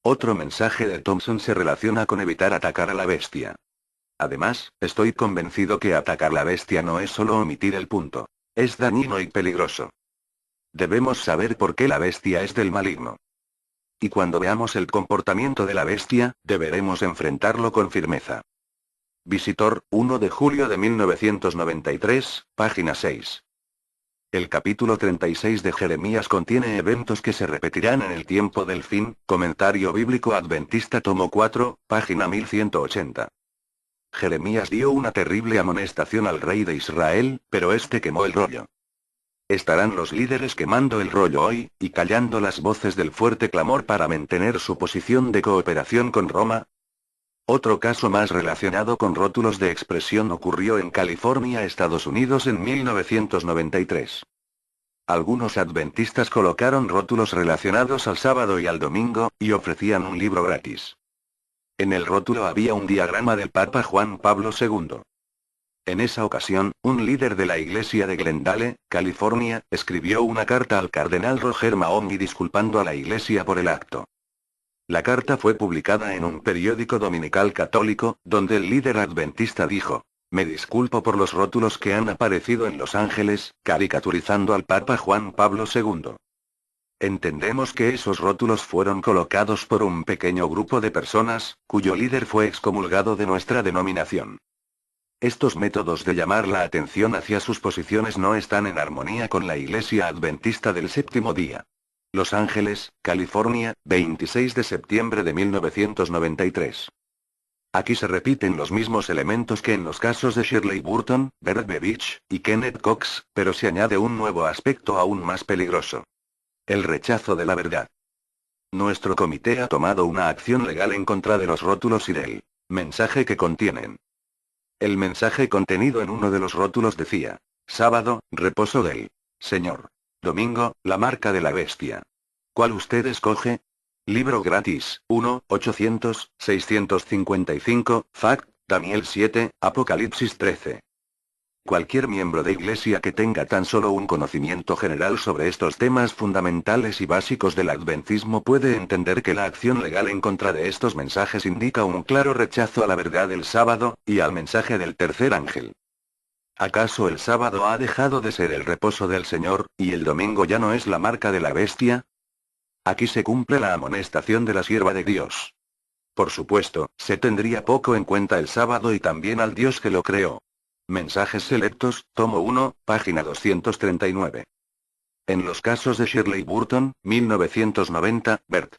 Otro mensaje de Thompson se relaciona con evitar atacar a la bestia. Además, estoy convencido que atacar la bestia no es solo omitir el punto. Es dañino y peligroso. Debemos saber por qué la bestia es del maligno. Y cuando veamos el comportamiento de la bestia, deberemos enfrentarlo con firmeza. Visitor, 1 de julio de 1993, página 6. El capítulo 36 de Jeremías contiene eventos que se repetirán en el tiempo del fin, Comentario Bíblico Adventista tomo 4, página 1180. Jeremías dio una terrible amonestación al rey de Israel, pero este quemó el rollo. ¿Estarán los líderes quemando el rollo hoy, y callando las voces del fuerte clamor para mantener su posición de cooperación con Roma? Otro caso más relacionado con rótulos de expresión ocurrió en California, Estados Unidos en 1993. Algunos adventistas colocaron rótulos relacionados al sábado y al domingo, y ofrecían un libro gratis. En el rótulo había un diagrama del Papa Juan Pablo II. En esa ocasión, un líder de la iglesia de Glendale, California, escribió una carta al cardenal Roger Mahony disculpando a la iglesia por el acto. La carta fue publicada en un periódico dominical católico, donde el líder adventista dijo: "Me disculpo por los rótulos que han aparecido en Los Ángeles, caricaturizando al Papa Juan Pablo II. Entendemos que esos rótulos fueron colocados por un pequeño grupo de personas, cuyo líder fue excomulgado de nuestra denominación. Estos métodos de llamar la atención hacia sus posiciones no están en armonía con la Iglesia Adventista del Séptimo Día". Los Ángeles, California, 26 de septiembre de 1993. Aquí se repiten los mismos elementos que en los casos de Shirley Burton, Bert Beveridge y Kenneth Cox, pero se añade un nuevo aspecto aún más peligroso. El rechazo de la verdad. Nuestro comité ha tomado una acción legal en contra de los rótulos y del mensaje que contienen. El mensaje contenido en uno de los rótulos decía: sábado, reposo del Señor. Domingo, la marca de la bestia. ¿Cuál usted escoge? Libro gratis, 1-800-655, FAQ, Daniel 7, Apocalipsis 13. Cualquier miembro de iglesia que tenga tan solo un conocimiento general sobre estos temas fundamentales y básicos del adventismo puede entender que la acción legal en contra de estos mensajes indica un claro rechazo a la verdad del sábado, y al mensaje del tercer ángel. ¿Acaso el sábado ha dejado de ser el reposo del Señor, y el domingo ya no es la marca de la bestia? Aquí se cumple la amonestación de la sierva de Dios. Por supuesto, se tendría poco en cuenta el sábado y también al Dios que lo creó. Mensajes selectos, tomo 1, página 239. En los casos de Shirley Burton, 1990, Bert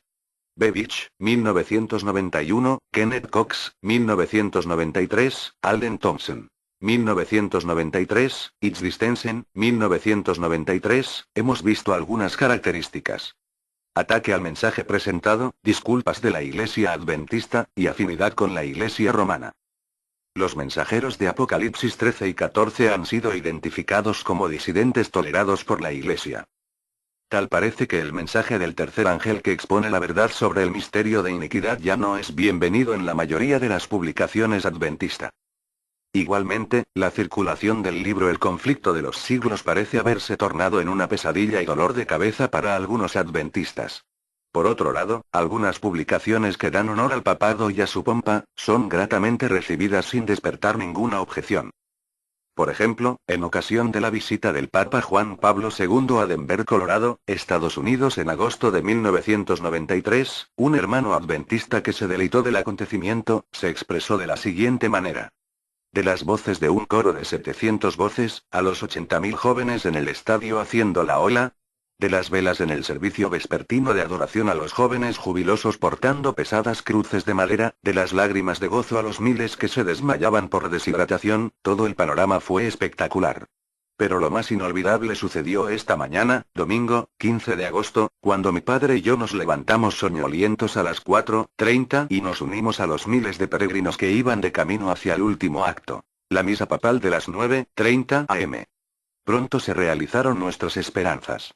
Beveridge, 1991, Kenneth Cox, 1993, Alden Thompson, 1993, Itz Distensen, 1993, hemos visto algunas características. Ataque al mensaje presentado, disculpas de la Iglesia Adventista, y afinidad con la Iglesia Romana. Los mensajeros de Apocalipsis 13 y 14 han sido identificados como disidentes tolerados por la Iglesia. Tal parece que el mensaje del tercer ángel que expone la verdad sobre el misterio de iniquidad ya no es bienvenido en la mayoría de las publicaciones adventista. Igualmente, la circulación del libro El conflicto de los siglos parece haberse tornado en una pesadilla y dolor de cabeza para algunos adventistas. Por otro lado, algunas publicaciones que dan honor al papado y a su pompa, son gratamente recibidas sin despertar ninguna objeción. Por ejemplo, en ocasión de la visita del Papa Juan Pablo II a Denver, Colorado, Estados Unidos en agosto de 1993, un hermano adventista que se deleitó del acontecimiento, se expresó de la siguiente manera. De las voces de un coro de 700 voces, a los 80.000 jóvenes en el estadio haciendo la ola. De las velas en el servicio vespertino de adoración a los jóvenes jubilosos portando pesadas cruces de madera, de las lágrimas de gozo a los miles que se desmayaban por deshidratación, todo el panorama fue espectacular. Pero lo más inolvidable sucedió esta mañana, domingo, 15 de agosto, cuando mi padre y yo nos levantamos soñolientos a las 4:30 y nos unimos a los miles de peregrinos que iban de camino hacia el último acto, la misa papal de las 9:30 am. Pronto se realizaron nuestras esperanzas.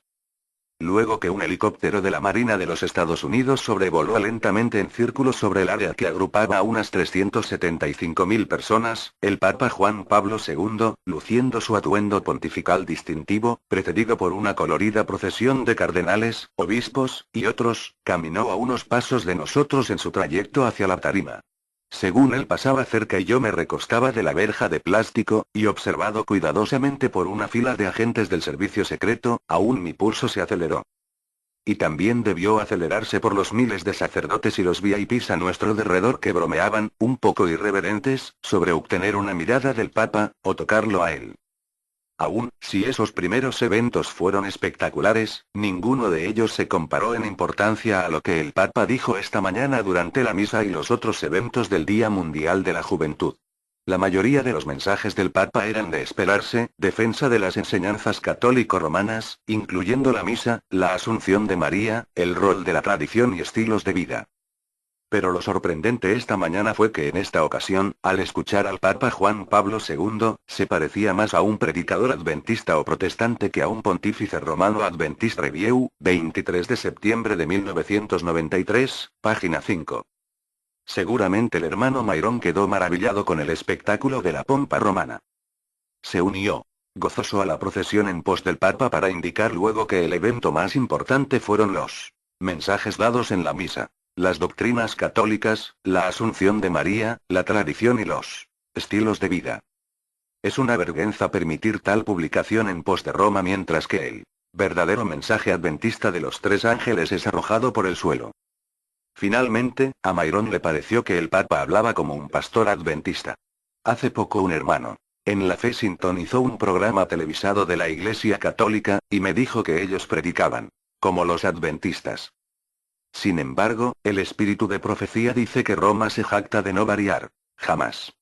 Luego que un helicóptero de la Marina de los Estados Unidos sobrevoló lentamente en círculos sobre el área que agrupaba a unas 375.000 personas, el Papa Juan Pablo II, luciendo su atuendo pontifical distintivo, precedido por una colorida procesión de cardenales, obispos, y otros, caminó a unos pasos de nosotros en su trayecto hacia la tarima. Según él pasaba cerca y yo me recostaba de la verja de plástico, y observado cuidadosamente por una fila de agentes del servicio secreto, aún mi pulso se aceleró. Y también debió acelerarse por los miles de sacerdotes y los VIPs a nuestro derredor que bromeaban, un poco irreverentes, sobre obtener una mirada del Papa, o tocarlo a él. Aún, si esos primeros eventos fueron espectaculares, ninguno de ellos se comparó en importancia a lo que el Papa dijo esta mañana durante la misa y los otros eventos del Día Mundial de la Juventud. La mayoría de los mensajes del Papa eran de esperarse, defensa de las enseñanzas católico-romanas, incluyendo la misa, la Asunción de María, el rol de la tradición y estilos de vida. Pero lo sorprendente esta mañana fue que en esta ocasión, al escuchar al Papa Juan Pablo II, se parecía más a un predicador adventista o protestante que a un pontífice romano. Adventist Review, 23 de septiembre de 1993, página 5. Seguramente el hermano Myron quedó maravillado con el espectáculo de la pompa romana. Se unió gozoso a la procesión en pos del Papa para indicar luego que el evento más importante fueron los mensajes dados en la misa. Las doctrinas católicas, la Asunción de María, la tradición y los estilos de vida. Es una vergüenza permitir tal publicación en pos de Roma mientras que el verdadero mensaje adventista de los tres ángeles es arrojado por el suelo. Finalmente, a Myron le pareció que el Papa hablaba como un pastor adventista. Hace poco un hermano en la fe sintonizó un programa televisado de la Iglesia Católica, y me dijo que ellos predicaban como los adventistas. Sin embargo, el espíritu de profecía dice que Roma se jacta de no variar. Jamás.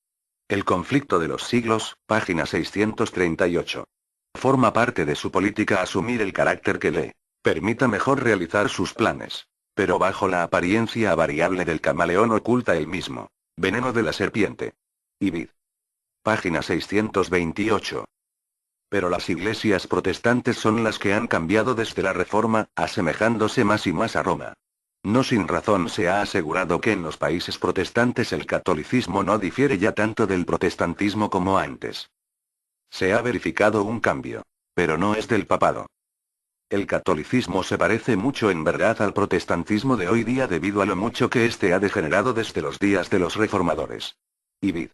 El conflicto de los siglos, página 638. Forma parte de su política asumir el carácter que le permita mejor realizar sus planes. Pero bajo la apariencia variable del camaleón oculta el mismo veneno de la serpiente. Ibid. Página 628. Pero las iglesias protestantes son las que han cambiado desde la Reforma, asemejándose más y más a Roma. No sin razón se ha asegurado que en los países protestantes el catolicismo no difiere ya tanto del protestantismo como antes. Se ha verificado un cambio. Pero no es del papado. El catolicismo se parece mucho en verdad al protestantismo de hoy día debido a lo mucho que éste ha degenerado desde los días de los reformadores. Ibid.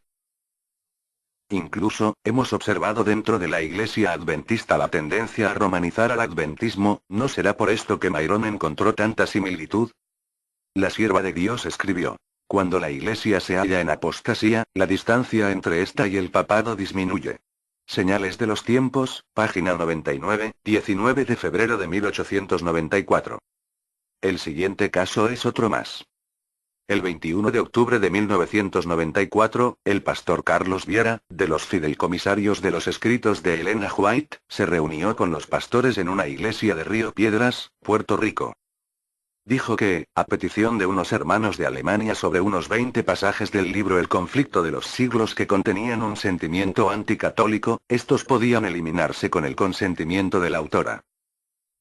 Incluso, hemos observado dentro de la Iglesia adventista la tendencia a romanizar al adventismo. ¿No será por esto que Mairon encontró tanta similitud? La sierva de Dios escribió: cuando la Iglesia se halla en apostasía, la distancia entre esta y el papado disminuye. Señales de los tiempos, página 99, 19 de febrero de 1894. El siguiente caso es otro más. El 21 de octubre de 1994, el pastor Carlos Viera, de los fideicomisarios de los escritos de Elena White, se reunió con los pastores en una iglesia de Río Piedras, Puerto Rico. Dijo que, a petición de unos hermanos de Alemania sobre unos 20 pasajes del libro El conflicto de los siglos que contenían un sentimiento anticatólico, estos podían eliminarse con el consentimiento de la autora.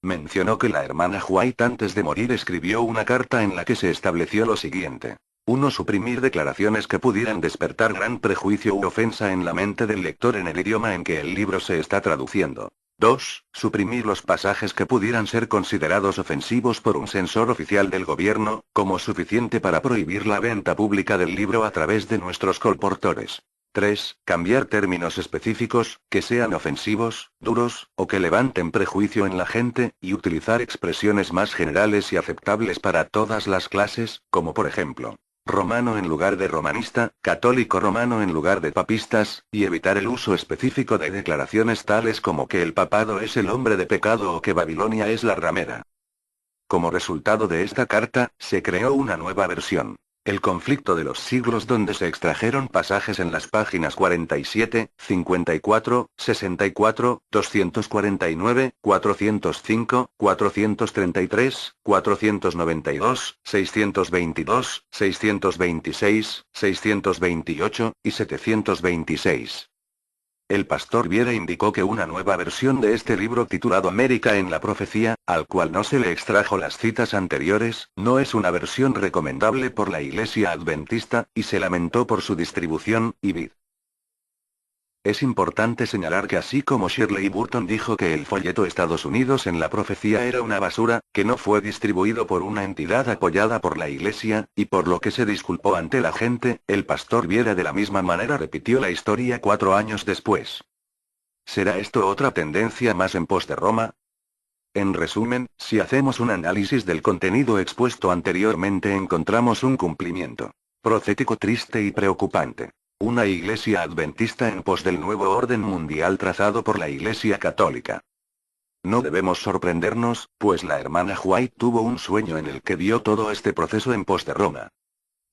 Mencionó que la hermana White antes de morir escribió una carta en la que se estableció lo siguiente. 1. Suprimir declaraciones que pudieran despertar gran prejuicio u ofensa en la mente del lector en el idioma en que el libro se está traduciendo. 2. Suprimir los pasajes que pudieran ser considerados ofensivos por un censor oficial del gobierno, como suficiente para prohibir la venta pública del libro a través de nuestros colportores. 3. Cambiar términos específicos, que sean ofensivos, duros, o que levanten prejuicio en la gente, y utilizar expresiones más generales y aceptables para todas las clases, como por ejemplo, romano en lugar de romanista, católico romano en lugar de papistas, y evitar el uso específico de declaraciones tales como que el papado es el hombre de pecado o que Babilonia es la ramera. Como resultado de esta carta, se creó una nueva versión. El conflicto de los siglos, donde se extrajeron pasajes en las páginas 47, 54, 64, 249, 405, 433, 492, 622, 626, 628, y 726. El pastor Viera indicó que una nueva versión de este libro titulado América en la Profecía, al cual no se le extrajo las citas anteriores, no es una versión recomendable por la Iglesia Adventista, y se lamentó por su distribución. Ibid. Es importante señalar que así como Shirley Burton dijo que el folleto Estados Unidos en la Profecía era una basura, que no fue distribuido por una entidad apoyada por la Iglesia, y por lo que se disculpó ante la gente, el pastor Viera de la misma manera repitió la historia 4 años después. ¿Será esto otra tendencia más en pos de Roma? En resumen, si hacemos un análisis del contenido expuesto anteriormente encontramos un cumplimiento profético triste y preocupante. Una iglesia adventista en pos del nuevo orden mundial trazado por la Iglesia Católica. No debemos sorprendernos, pues la hermana White tuvo un sueño en el que vio todo este proceso en pos de Roma.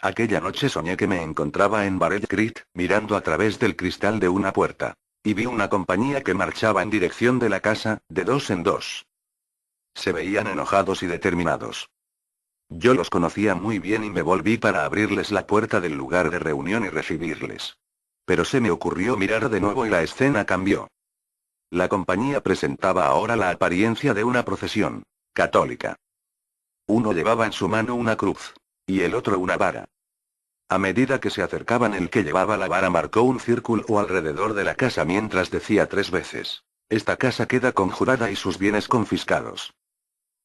Aquella noche soñé que me encontraba en Barrel Creek, mirando a través del cristal de una puerta. Y vi una compañía que marchaba en dirección de la casa, de 2 en 2. Se veían enojados y determinados. Yo los conocía muy bien y me volví para abrirles la puerta del lugar de reunión y recibirles. Pero se me ocurrió mirar de nuevo y la escena cambió. La compañía presentaba ahora la apariencia de una procesión católica. Uno llevaba en su mano una cruz. Y el otro una vara. A medida que se acercaban, el que llevaba la vara marcó un círculo alrededor de la casa mientras decía 3 veces: esta casa queda conjurada y sus bienes confiscados.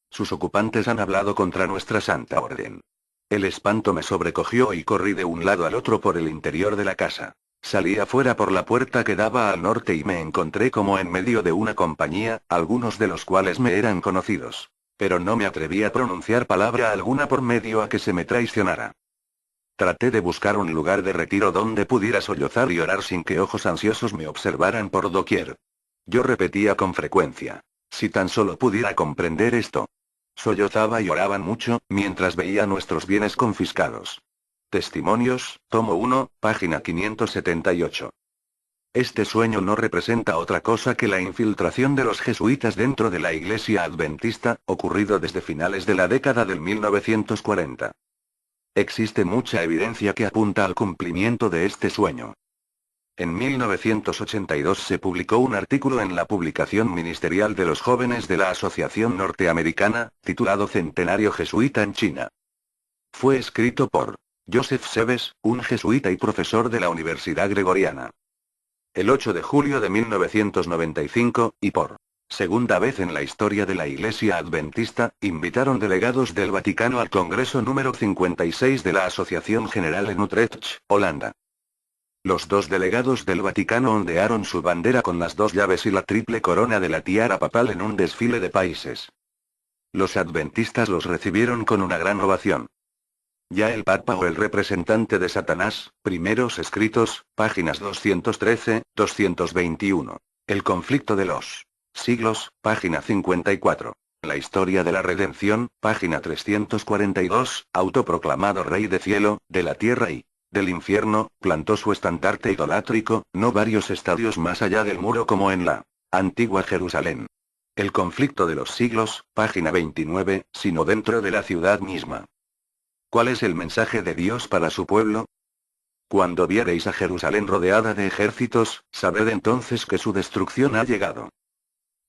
Sus ocupantes han hablado contra nuestra santa orden. El espanto me sobrecogió y corrí de un lado al otro por el interior de la casa. Salí afuera por la puerta que daba al norte y me encontré como en medio de una compañía, algunos de los cuales me eran conocidos. Pero no me atreví a pronunciar palabra alguna por medio a que se me traicionara. Traté de buscar un lugar de retiro donde pudiera sollozar y orar sin que ojos ansiosos me observaran por doquier. Yo repetía con frecuencia: si tan solo pudiera comprender esto. Sollozaba y lloraban mucho, mientras veía nuestros bienes confiscados. Testimonios, tomo 1, página 578. Este sueño no representa otra cosa que la infiltración de los jesuitas dentro de la Iglesia Adventista, ocurrido desde finales de la década del 1940. Existe mucha evidencia que apunta al cumplimiento de este sueño. En 1982 se publicó un artículo en la publicación ministerial de los jóvenes de la Asociación Norteamericana, titulado Centenario Jesuita en China. Fue escrito por Joseph Seves, un jesuita y profesor de la Universidad Gregoriana. El 8 de julio de 1995, y por segunda vez en la historia de la Iglesia Adventista, invitaron delegados del Vaticano al Congreso número 56 de la Asociación General en Utrecht, Holanda. Los dos delegados del Vaticano ondearon su bandera con las dos llaves y la triple corona de la tiara papal en un desfile de países. Los adventistas los recibieron con una gran ovación. Ya el Papa o el representante de Satanás, primeros escritos, páginas 213-221. El conflicto de los siglos, página 54. La historia de la redención, página 342, autoproclamado Rey de cielo, de la tierra y del infierno, plantó su estandarte idolátrico, no varios estadios más allá del muro como en la antigua Jerusalén. El conflicto de los siglos, página 29, sino dentro de la ciudad misma. ¿Cuál es el mensaje de Dios para su pueblo? Cuando viereis a Jerusalén rodeada de ejércitos, sabed entonces que su destrucción ha llegado.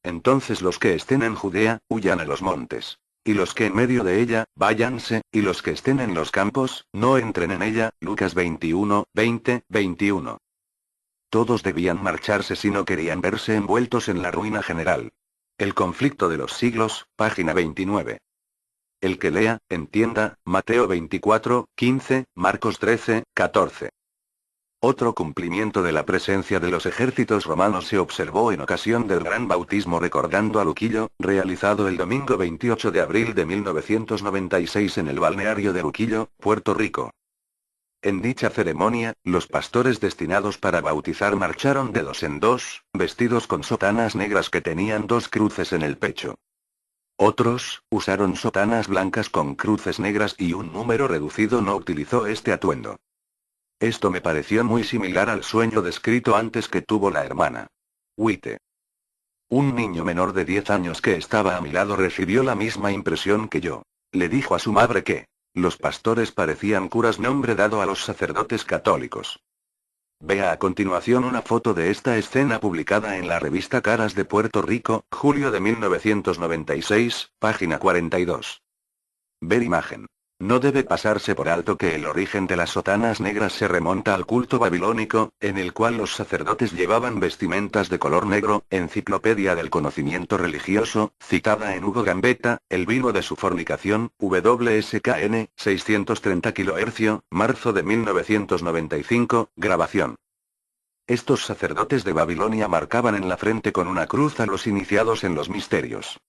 Entonces los que estén en Judea, huyan a los montes. Y los que en medio de ella, váyanse, y los que estén en los campos, no entren en ella. Lucas 21, 20, 21. Todos debían marcharse si no querían verse envueltos en la ruina general. El conflicto de los siglos, página 29. El que lea, entienda, Mateo 24, 15, Marcos 13, 14. Otro cumplimiento de la presencia de los ejércitos romanos se observó en ocasión del Gran Bautismo recordando a Luquillo, realizado el domingo 28 de abril de 1996 en el balneario de Luquillo, Puerto Rico. En dicha ceremonia, los pastores destinados para bautizar marcharon de dos en dos, vestidos con sotanas negras que tenían dos cruces en el pecho. Otros, usaron sotanas blancas con cruces negras y un número reducido no utilizó este atuendo. Esto me pareció muy similar al sueño descrito antes que tuvo la hermana White. Un niño menor de 10 años que estaba a mi lado recibió la misma impresión que yo. Le dijo a su madre que los pastores parecían curas, nombre dado a los sacerdotes católicos. Vea a continuación una foto de esta escena publicada en la revista Caras de Puerto Rico, julio de 1996, página 42. Ver imagen. No debe pasarse por alto que el origen de las sotanas negras se remonta al culto babilónico, en el cual los sacerdotes llevaban vestimentas de color negro. Enciclopedia del Conocimiento Religioso, citada en Hugo Gambetta, El vino de su fornicación, WSKN, 630 kHz, marzo de 1995, grabación. Estos sacerdotes de Babilonia marcaban en la frente con una cruz a los iniciados en los misterios.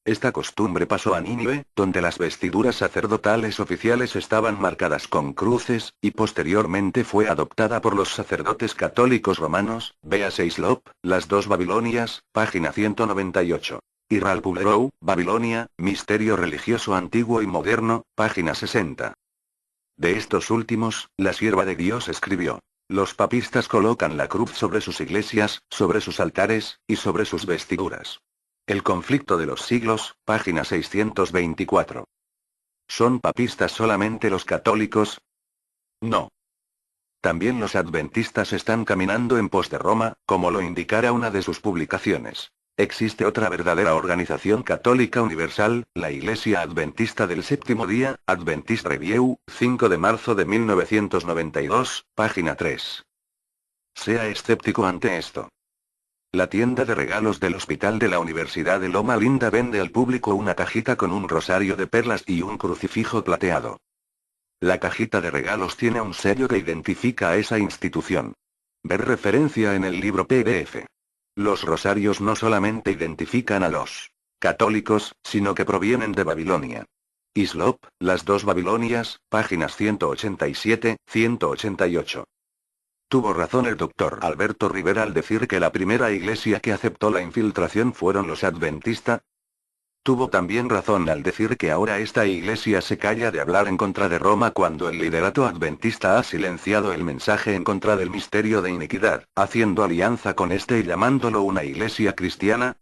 Esta costumbre pasó a Nínive, donde las vestiduras sacerdotales oficiales estaban marcadas con cruces, y posteriormente fue adoptada por los sacerdotes católicos romanos. Véase Islop, Las dos Babilonias, página 198. Y Ralph Babilonia, Misterio religioso antiguo y moderno, página 60. De estos últimos, la sierva de Dios escribió: los papistas colocan la cruz sobre sus iglesias, sobre sus altares, y sobre sus vestiduras. El conflicto de los siglos, página 624. ¿Son papistas solamente los católicos? No. También los adventistas están caminando en pos de Roma, como lo indicara una de sus publicaciones. Existe otra verdadera organización católica universal, la Iglesia Adventista del Séptimo Día, Adventist Review, 5 de marzo de 1992, página 3. Sea escéptico ante esto. La tienda de regalos del Hospital de la Universidad de Loma Linda vende al público una cajita con un rosario de perlas y un crucifijo plateado. La cajita de regalos tiene un sello que identifica a esa institución. Ver referencia en el libro PDF. Los rosarios no solamente identifican a los católicos, sino que provienen de Babilonia. Islop, Las dos Babilonias, páginas 187, 188. Tuvo razón el doctor Alberto Rivera al decir que la primera iglesia que aceptó la infiltración fueron los adventistas. Tuvo también razón al decir que ahora esta iglesia se calla de hablar en contra de Roma cuando el liderato adventista ha silenciado el mensaje en contra del misterio de iniquidad, haciendo alianza con este y llamándolo una iglesia cristiana.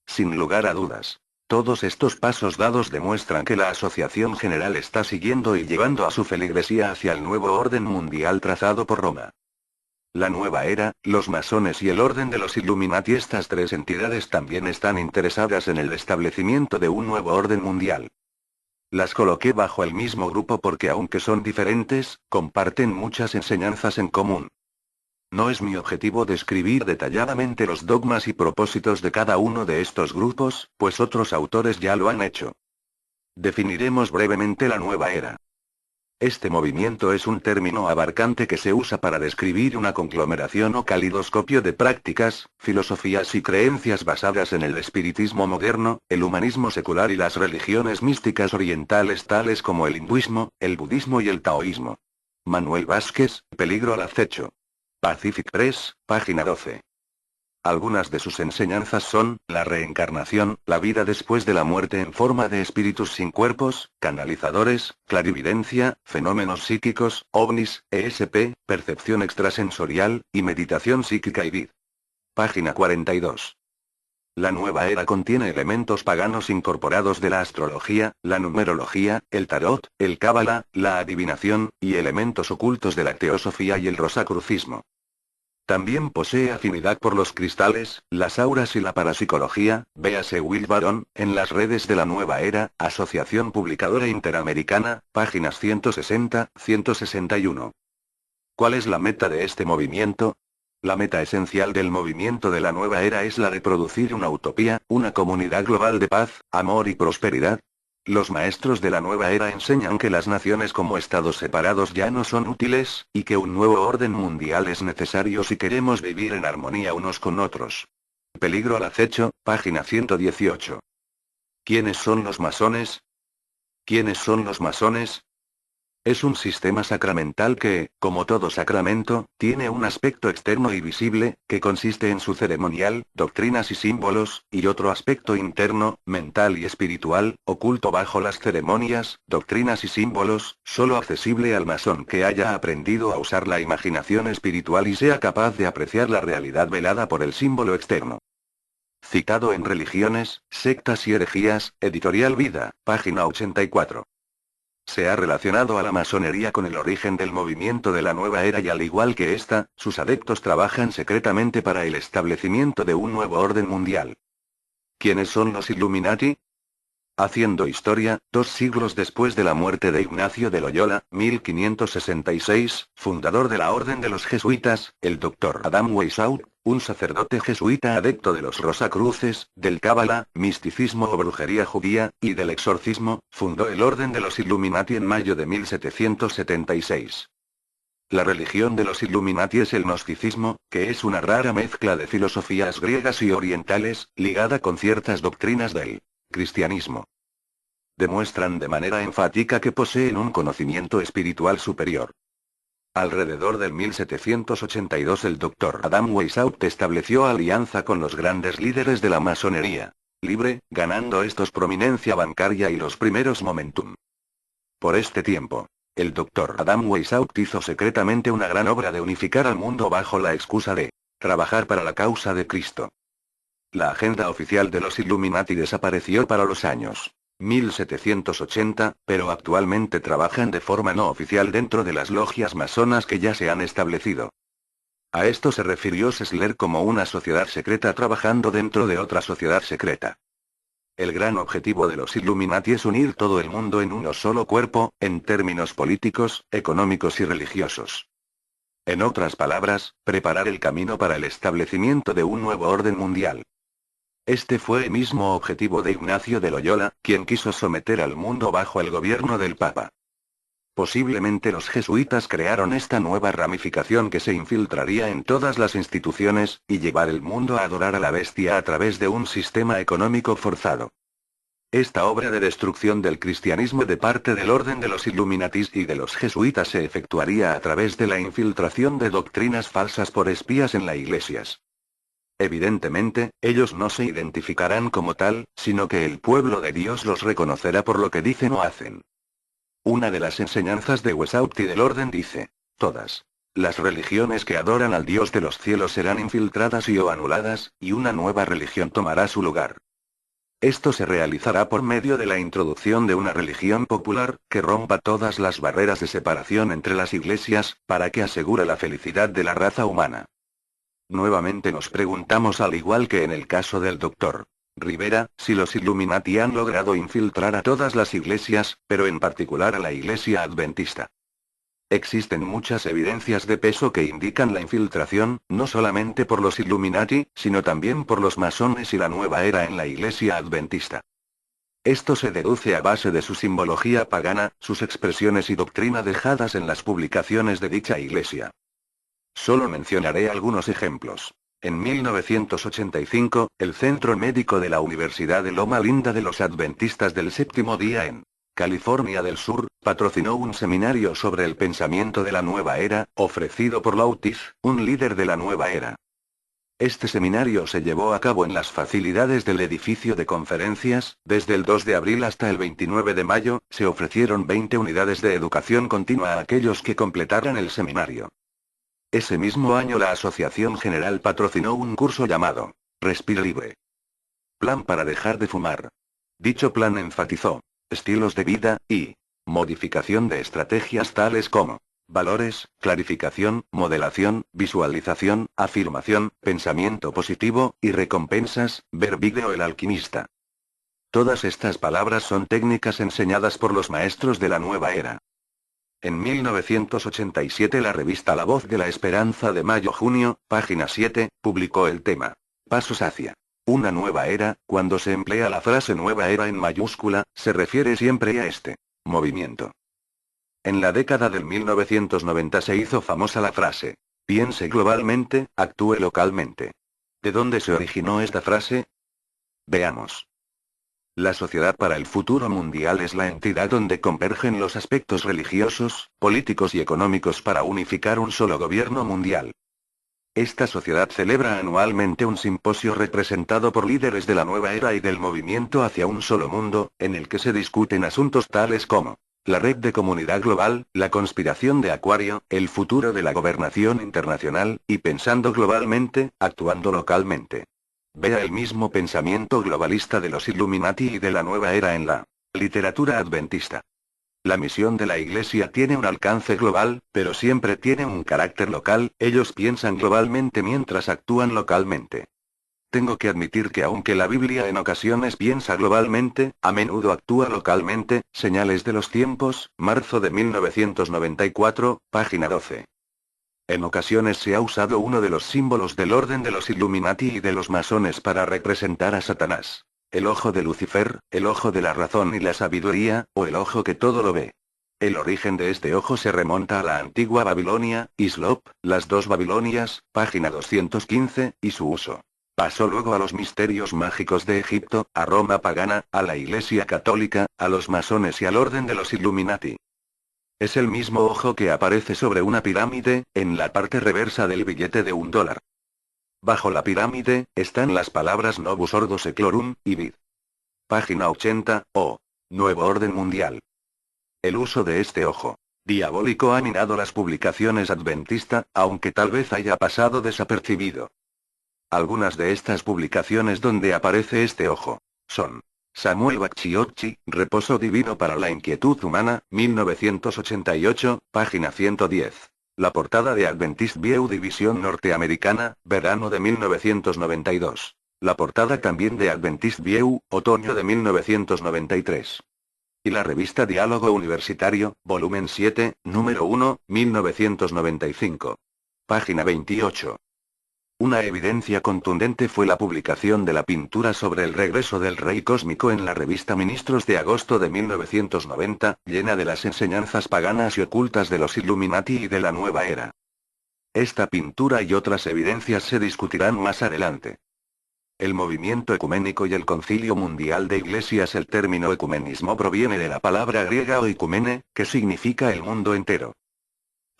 Sin lugar a dudas. Todos estos pasos dados demuestran que la Asociación General está siguiendo y llevando a su feligresía hacia el nuevo orden mundial trazado por Roma. La nueva era, los masones y el orden de los Illuminati, estas tres entidades también están interesadas en el establecimiento de un nuevo orden mundial. Las coloqué bajo el mismo grupo porque aunque son diferentes, comparten muchas enseñanzas en común. No es mi objetivo describir detalladamente los dogmas y propósitos de cada uno de estos grupos, pues otros autores ya lo han hecho. Definiremos brevemente la nueva era. Este movimiento es un término abarcante que se usa para describir una conglomeración o calidoscopio de prácticas, filosofías y creencias basadas en el espiritismo moderno, el humanismo secular y las religiones místicas orientales tales como el hinduismo, el budismo y el taoísmo. Manuel Vázquez, Peligro al acecho. Pacific Press, página 12. Algunas de sus enseñanzas son, la reencarnación, la vida después de la muerte en forma de espíritus sin cuerpos, canalizadores, clarividencia, fenómenos psíquicos, ovnis, ESP, percepción extrasensorial, y meditación psíquica y vid. Página 42. La nueva era contiene elementos paganos incorporados de la astrología, la numerología, el tarot, el cábala, la adivinación, y elementos ocultos de la teosofía y el rosacrucismo. También posee afinidad por los cristales, las auras y la parapsicología, véase Will Barron, en las redes de la nueva era, Asociación Publicadora Interamericana, páginas 160-161. ¿Cuál es la meta de este movimiento? La meta esencial del movimiento de la nueva era es la de producir una utopía, una comunidad global de paz, amor y prosperidad. Los maestros de la nueva era enseñan que las naciones como estados separados ya no son útiles, y que un nuevo orden mundial es necesario si queremos vivir en armonía unos con otros. Peligro al acecho, página 118. ¿Quiénes son los masones? ¿Quiénes son los masones? Es un sistema sacramental que, como todo sacramento, tiene un aspecto externo y visible, que consiste en su ceremonial, doctrinas y símbolos, y otro aspecto interno, mental y espiritual, oculto bajo las ceremonias, doctrinas y símbolos, solo accesible al masón que haya aprendido a usar la imaginación espiritual y sea capaz de apreciar la realidad velada por el símbolo externo. Citado en Religiones, Sectas y Herejías, Editorial Vida, página 84. Se ha relacionado a la masonería con el origen del movimiento de la nueva era y al igual que esta, sus adeptos trabajan secretamente para el establecimiento de un nuevo orden mundial. ¿Quiénes son los Illuminati? Haciendo historia, 2 siglos después de la muerte de Ignacio de Loyola, 1566, fundador de la Orden de los Jesuitas, el Dr. Adam Weishaupt, un sacerdote jesuita adepto de los Rosacruces, del Cábala, misticismo o brujería judía, y del exorcismo, fundó el Orden de los Illuminati en mayo de 1776. La religión de los Illuminati es el gnosticismo, que es una rara mezcla de filosofías griegas y orientales, ligada con ciertas doctrinas del cristianismo. Demuestran de manera enfática que poseen un conocimiento espiritual superior. Alrededor del 1782 el Dr. Adam Weishaupt estableció alianza con los grandes líderes de la masonería libre, ganando estos prominencia bancaria y los primeros momentum. Por este tiempo, el Dr. Adam Weishaupt hizo secretamente una gran obra de unificar al mundo bajo la excusa de trabajar para la causa de Cristo. La agenda oficial de los Illuminati desapareció para los años 1780, pero actualmente trabajan de forma no oficial dentro de las logias masonas que ya se han establecido. A esto se refirió Sessler como una sociedad secreta trabajando dentro de otra sociedad secreta. El gran objetivo de los Illuminati es unir todo el mundo en uno solo cuerpo, en términos políticos, económicos y religiosos. En otras palabras, preparar el camino para el establecimiento de un nuevo orden mundial. Este fue el mismo objetivo de Ignacio de Loyola, quien quiso someter al mundo bajo el gobierno del Papa. Posiblemente los jesuitas crearon esta nueva ramificación que se infiltraría en todas las instituciones, y llevar el mundo a adorar a la bestia a través de un sistema económico forzado. Esta obra de destrucción del cristianismo de parte del orden de los Illuminatis y de los jesuitas se efectuaría a través de la infiltración de doctrinas falsas por espías en las iglesias. Evidentemente, ellos no se identificarán como tal, sino que el pueblo de Dios los reconocerá por lo que dicen o hacen. Una de las enseñanzas de Weishaupt y del orden dice: todas las religiones que adoran al Dios de los cielos serán infiltradas y o anuladas, y una nueva religión tomará su lugar. Esto se realizará por medio de la introducción de una religión popular, que rompa todas las barreras de separación entre las iglesias, para que asegure la felicidad de la raza humana. Nuevamente nos preguntamos, al igual que en el caso del Dr. Rivera, si los Illuminati han logrado infiltrar a todas las iglesias, pero en particular a la Iglesia Adventista. Existen muchas evidencias de peso que indican la infiltración, no solamente por los Illuminati, sino también por los masones y la nueva era en la Iglesia Adventista. Esto se deduce a base de su simbología pagana, sus expresiones y doctrina dejadas en las publicaciones de dicha iglesia. Solo mencionaré algunos ejemplos. En 1985, el Centro Médico de la Universidad de Loma Linda de los Adventistas del Séptimo Día en California del Sur, patrocinó un seminario sobre el pensamiento de la nueva era, ofrecido por Lautis, un líder de la nueva era. Este seminario se llevó a cabo en las facilidades del edificio de conferencias. Desde el 2 de abril hasta el 29 de mayo, se ofrecieron 20 unidades de educación continua a aquellos que completaran el seminario. Ese mismo año la Asociación General patrocinó un curso llamado Respira Libre. Plan para dejar de fumar. Dicho plan enfatizó estilos de vida y modificación de estrategias tales como valores, clarificación, modelación, visualización, afirmación, pensamiento positivo, y recompensas. Ver vídeo El Alquimista. Todas estas palabras son técnicas enseñadas por los maestros de la nueva era. En 1987 la revista La Voz de la Esperanza de mayo-junio, página 7, publicó el tema Pasos hacia una nueva era. Cuando se emplea la frase nueva era en mayúscula, se refiere siempre a este movimiento. En la década del 1990 se hizo famosa la frase piense globalmente, actúe localmente. ¿De dónde se originó esta frase? Veamos. La Sociedad para el Futuro Mundial es la entidad donde convergen los aspectos religiosos, políticos y económicos para unificar un solo gobierno mundial. Esta sociedad celebra anualmente un simposio representado por líderes de la nueva era y del movimiento hacia un solo mundo, en el que se discuten asuntos tales como la red de comunidad global, la conspiración de Acuario, el futuro de la gobernación internacional, y pensando globalmente, actuando localmente. Vea el mismo pensamiento globalista de los Illuminati y de la nueva era en la literatura adventista. La misión de la Iglesia tiene un alcance global, pero siempre tiene un carácter local. Ellos piensan globalmente mientras actúan localmente. Tengo que admitir que aunque la Biblia en ocasiones piensa globalmente, a menudo actúa localmente. Señales de los tiempos, marzo de 1994, página 12. En ocasiones se ha usado uno de los símbolos del orden de los Illuminati y de los masones para representar a Satanás. El ojo de Lucifer, el ojo de la razón y la sabiduría, o el ojo que todo lo ve. El origen de este ojo se remonta a la antigua Babilonia, Islop, las dos Babilonias, página 215, y su uso pasó luego a los misterios mágicos de Egipto, a Roma pagana, a la Iglesia católica, a los masones y al orden de los Illuminati. Es el mismo ojo que aparece sobre una pirámide, en la parte reversa del billete de $1. Bajo la pirámide, están las palabras Novus Ordo Seclorum, y Vid. Página 80, o Nuevo Orden Mundial. El uso de este ojo diabólico ha minado las publicaciones adventista, aunque tal vez haya pasado desapercibido. Algunas de estas publicaciones donde aparece este ojo son Samuel Bacchiocchi, Reposo Divino para la Inquietud Humana, 1988, página 110. La portada de Adventist View División Norteamericana, verano de 1992. La portada también de Adventist View, otoño de 1993. Y la revista Diálogo Universitario, volumen 7, número 1, 1995. Página 28. Una evidencia contundente fue la publicación de la pintura sobre el regreso del Rey Cósmico en la revista Ministros de agosto de 1990, llena de las enseñanzas paganas y ocultas de los Illuminati y de la nueva era. Esta pintura y otras evidencias se discutirán más adelante. El movimiento ecuménico y el Concilio Mundial de Iglesias. El término ecumenismo proviene de la palabra griega oikumene, que significa el mundo entero.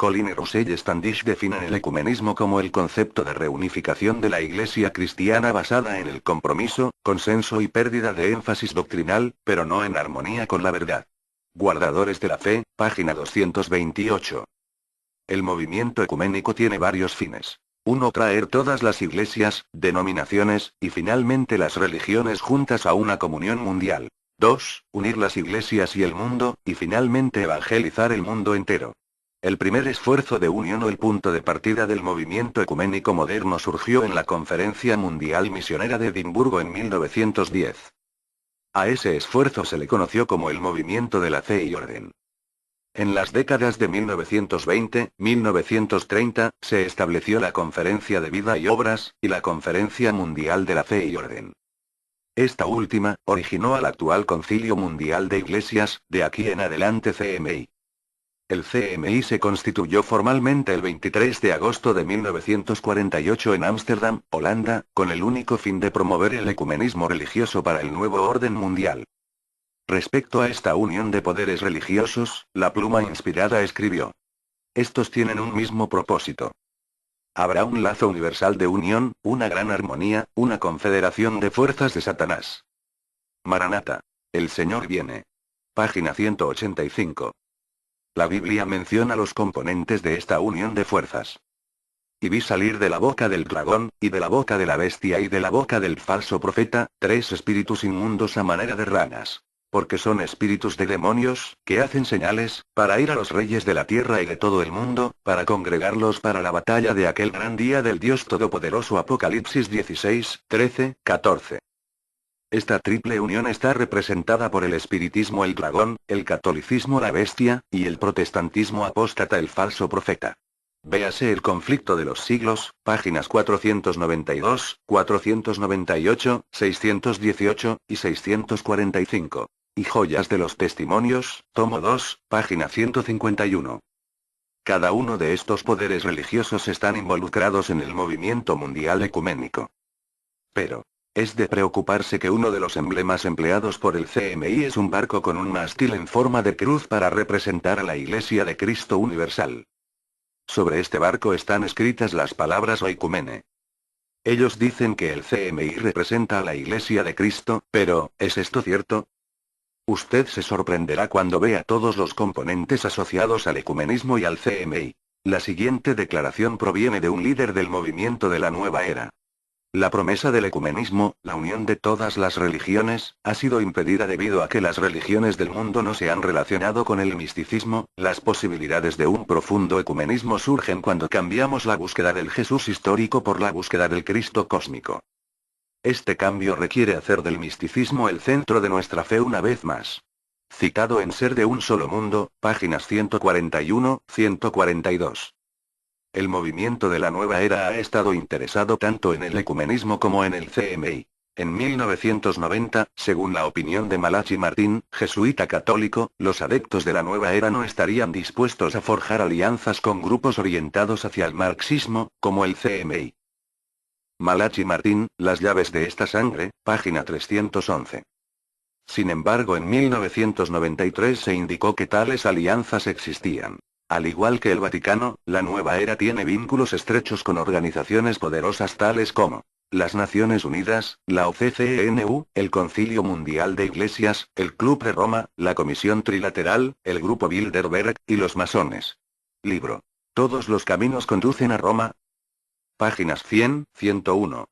Colin y Russell Standish definen el ecumenismo como el concepto de reunificación de la Iglesia cristiana basada en el compromiso, consenso y pérdida de énfasis doctrinal, pero no en armonía con la verdad. Guardadores de la Fe, página 228. El movimiento ecuménico tiene varios fines. 1. Traer todas las iglesias, denominaciones, y finalmente las religiones juntas a una comunión mundial. 2. Unir las iglesias y el mundo, y finalmente evangelizar el mundo entero. El primer esfuerzo de unión o el punto de partida del movimiento ecuménico moderno surgió en la Conferencia Mundial Misionera de Edimburgo en 1910. A ese esfuerzo se le conoció como el Movimiento de la Fe y Orden. En las décadas de 1920-1930, se estableció la Conferencia de Vida y Obras, y la Conferencia Mundial de la Fe y Orden. Esta última, originó al actual Concilio Mundial de Iglesias, de aquí en adelante CMI. El CMI se constituyó formalmente el 23 de agosto de 1948 en Ámsterdam, Holanda, con el único fin de promover el ecumenismo religioso para el nuevo orden mundial. Respecto a esta unión de poderes religiosos, la pluma inspirada escribió: estos tienen un mismo propósito. Habrá un lazo universal de unión, una gran armonía, una confederación de fuerzas de Satanás. Maranata. El Señor viene. Página 185. La Biblia menciona los componentes de esta unión de fuerzas. Y vi salir de la boca del dragón, y de la boca de la bestia y de la boca del falso profeta, 3 espíritus inmundos a manera de ranas. Porque son espíritus de demonios, que hacen señales, para ir a los reyes de la tierra y de todo el mundo, para congregarlos para la batalla de aquel gran día del Dios Todopoderoso. Apocalipsis 16, 13, 14. Esta triple unión está representada por el espiritismo el dragón, el catolicismo la bestia, y el protestantismo apóstata el falso profeta. Véase El conflicto de los siglos, páginas 492, 498, 618, y 645. Y Joyas de los Testimonios, tomo 2, página 151. Cada uno de estos poderes religiosos están involucrados en el movimiento mundial ecuménico. Pero es de preocuparse que uno de los emblemas empleados por el CMI es un barco con un mástil en forma de cruz para representar a la Iglesia de Cristo Universal. Sobre este barco están escritas las palabras oikumene. Ellos dicen que el CMI representa a la Iglesia de Cristo, pero, ¿es esto cierto? Usted se sorprenderá cuando vea todos los componentes asociados al ecumenismo y al CMI. La siguiente declaración proviene de un líder del movimiento de la nueva era. La promesa del ecumenismo, la unión de todas las religiones, ha sido impedida debido a que las religiones del mundo no se han relacionado con el misticismo. Las posibilidades de un profundo ecumenismo surgen cuando cambiamos la búsqueda del Jesús histórico por la búsqueda del Cristo cósmico. Este cambio requiere hacer del misticismo el centro de nuestra fe una vez más. Citado en Ser de un solo mundo, páginas 141, 142. El movimiento de la nueva era ha estado interesado tanto en el ecumenismo como en el CMI. En 1990, según la opinión de Malachi Martín, jesuita católico, los adeptos de la nueva era no estarían dispuestos a forjar alianzas con grupos orientados hacia el marxismo, como el CMI. Malachi Martín, Las llaves de esta sangre, página 311. Sin embargo, en 1993 se indicó que tales alianzas existían. Al igual que el Vaticano, la nueva era tiene vínculos estrechos con organizaciones poderosas tales como las Naciones Unidas, la OCCNU, el Concilio Mundial de Iglesias, el Club de Roma, la Comisión Trilateral, el Grupo Bilderberg, y los masones. Libro. ¿Todos los caminos conducen a Roma? Páginas 100, 101.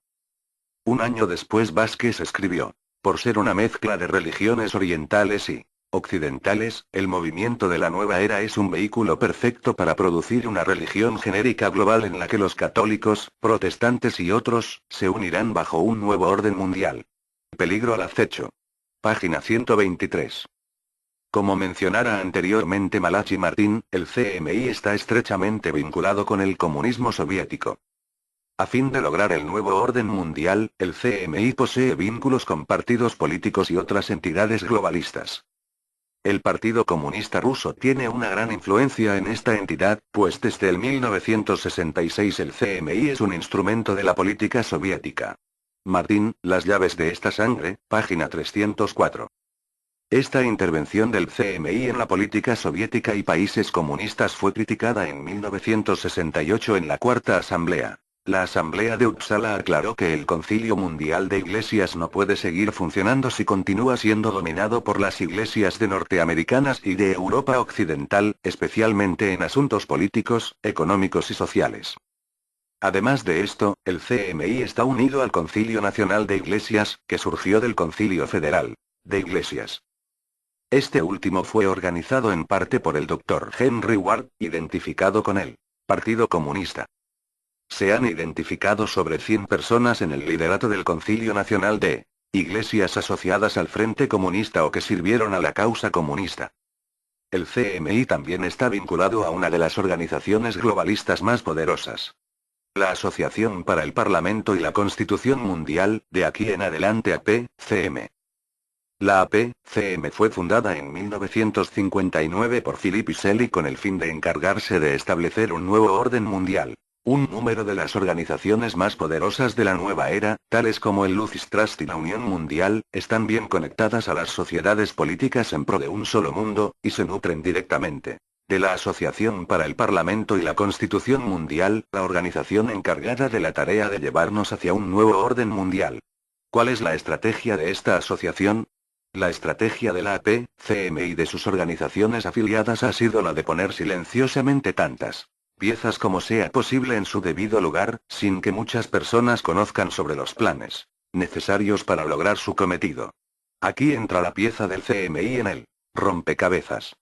Un año después Vázquez escribió: por ser una mezcla de religiones orientales y occidentales, el movimiento de la nueva era es un vehículo perfecto para producir una religión genérica global en la que los católicos, protestantes y otros, se unirán bajo un nuevo orden mundial. Peligro al acecho. Página 123. Como mencionara anteriormente Malachi Martín, el CMI está estrechamente vinculado con el comunismo soviético. A fin de lograr el nuevo orden mundial, el CMI posee vínculos con partidos políticos y otras entidades globalistas. El Partido Comunista Ruso tiene una gran influencia en esta entidad, pues desde el 1966 el CMI es un instrumento de la política soviética. Martín, Las llaves de esta sangre, página 304. Esta intervención del CMI en la política soviética y países comunistas fue criticada en 1968 en la Cuarta Asamblea. La Asamblea de Uppsala aclaró que el Concilio Mundial de Iglesias no puede seguir funcionando si continúa siendo dominado por las iglesias de norteamericanas y de Europa Occidental, especialmente en asuntos políticos, económicos y sociales. Además de esto, el CMI está unido al Concilio Nacional de Iglesias, que surgió del Concilio Federal de Iglesias. Este último fue organizado en parte por el Dr. Henry Ward, identificado con el Partido Comunista. Se han identificado sobre 100 personas en el liderato del Concilio Nacional de Iglesias asociadas al Frente Comunista o que sirvieron a la causa comunista. El CMI también está vinculado a una de las organizaciones globalistas más poderosas. La Asociación para el Parlamento y la Constitución Mundial, de aquí en adelante APCM. La APCM fue fundada en 1959 por Philip Iseli con el fin de encargarse de establecer un nuevo orden mundial. Un número de las organizaciones más poderosas de la nueva era, tales como el Lucis Trust y la Unión Mundial, están bien conectadas a las sociedades políticas en pro de un solo mundo, y se nutren directamente de la Asociación para el Parlamento y la Constitución Mundial, la organización encargada de la tarea de llevarnos hacia un nuevo orden mundial. ¿Cuál es la estrategia de esta asociación? La estrategia de la APCM y de sus organizaciones afiliadas ha sido la de poner silenciosamente tantas piezas como sea posible en su debido lugar, sin que muchas personas conozcan sobre los planes necesarios para lograr su cometido. Aquí entra la pieza del CMI en el rompecabezas.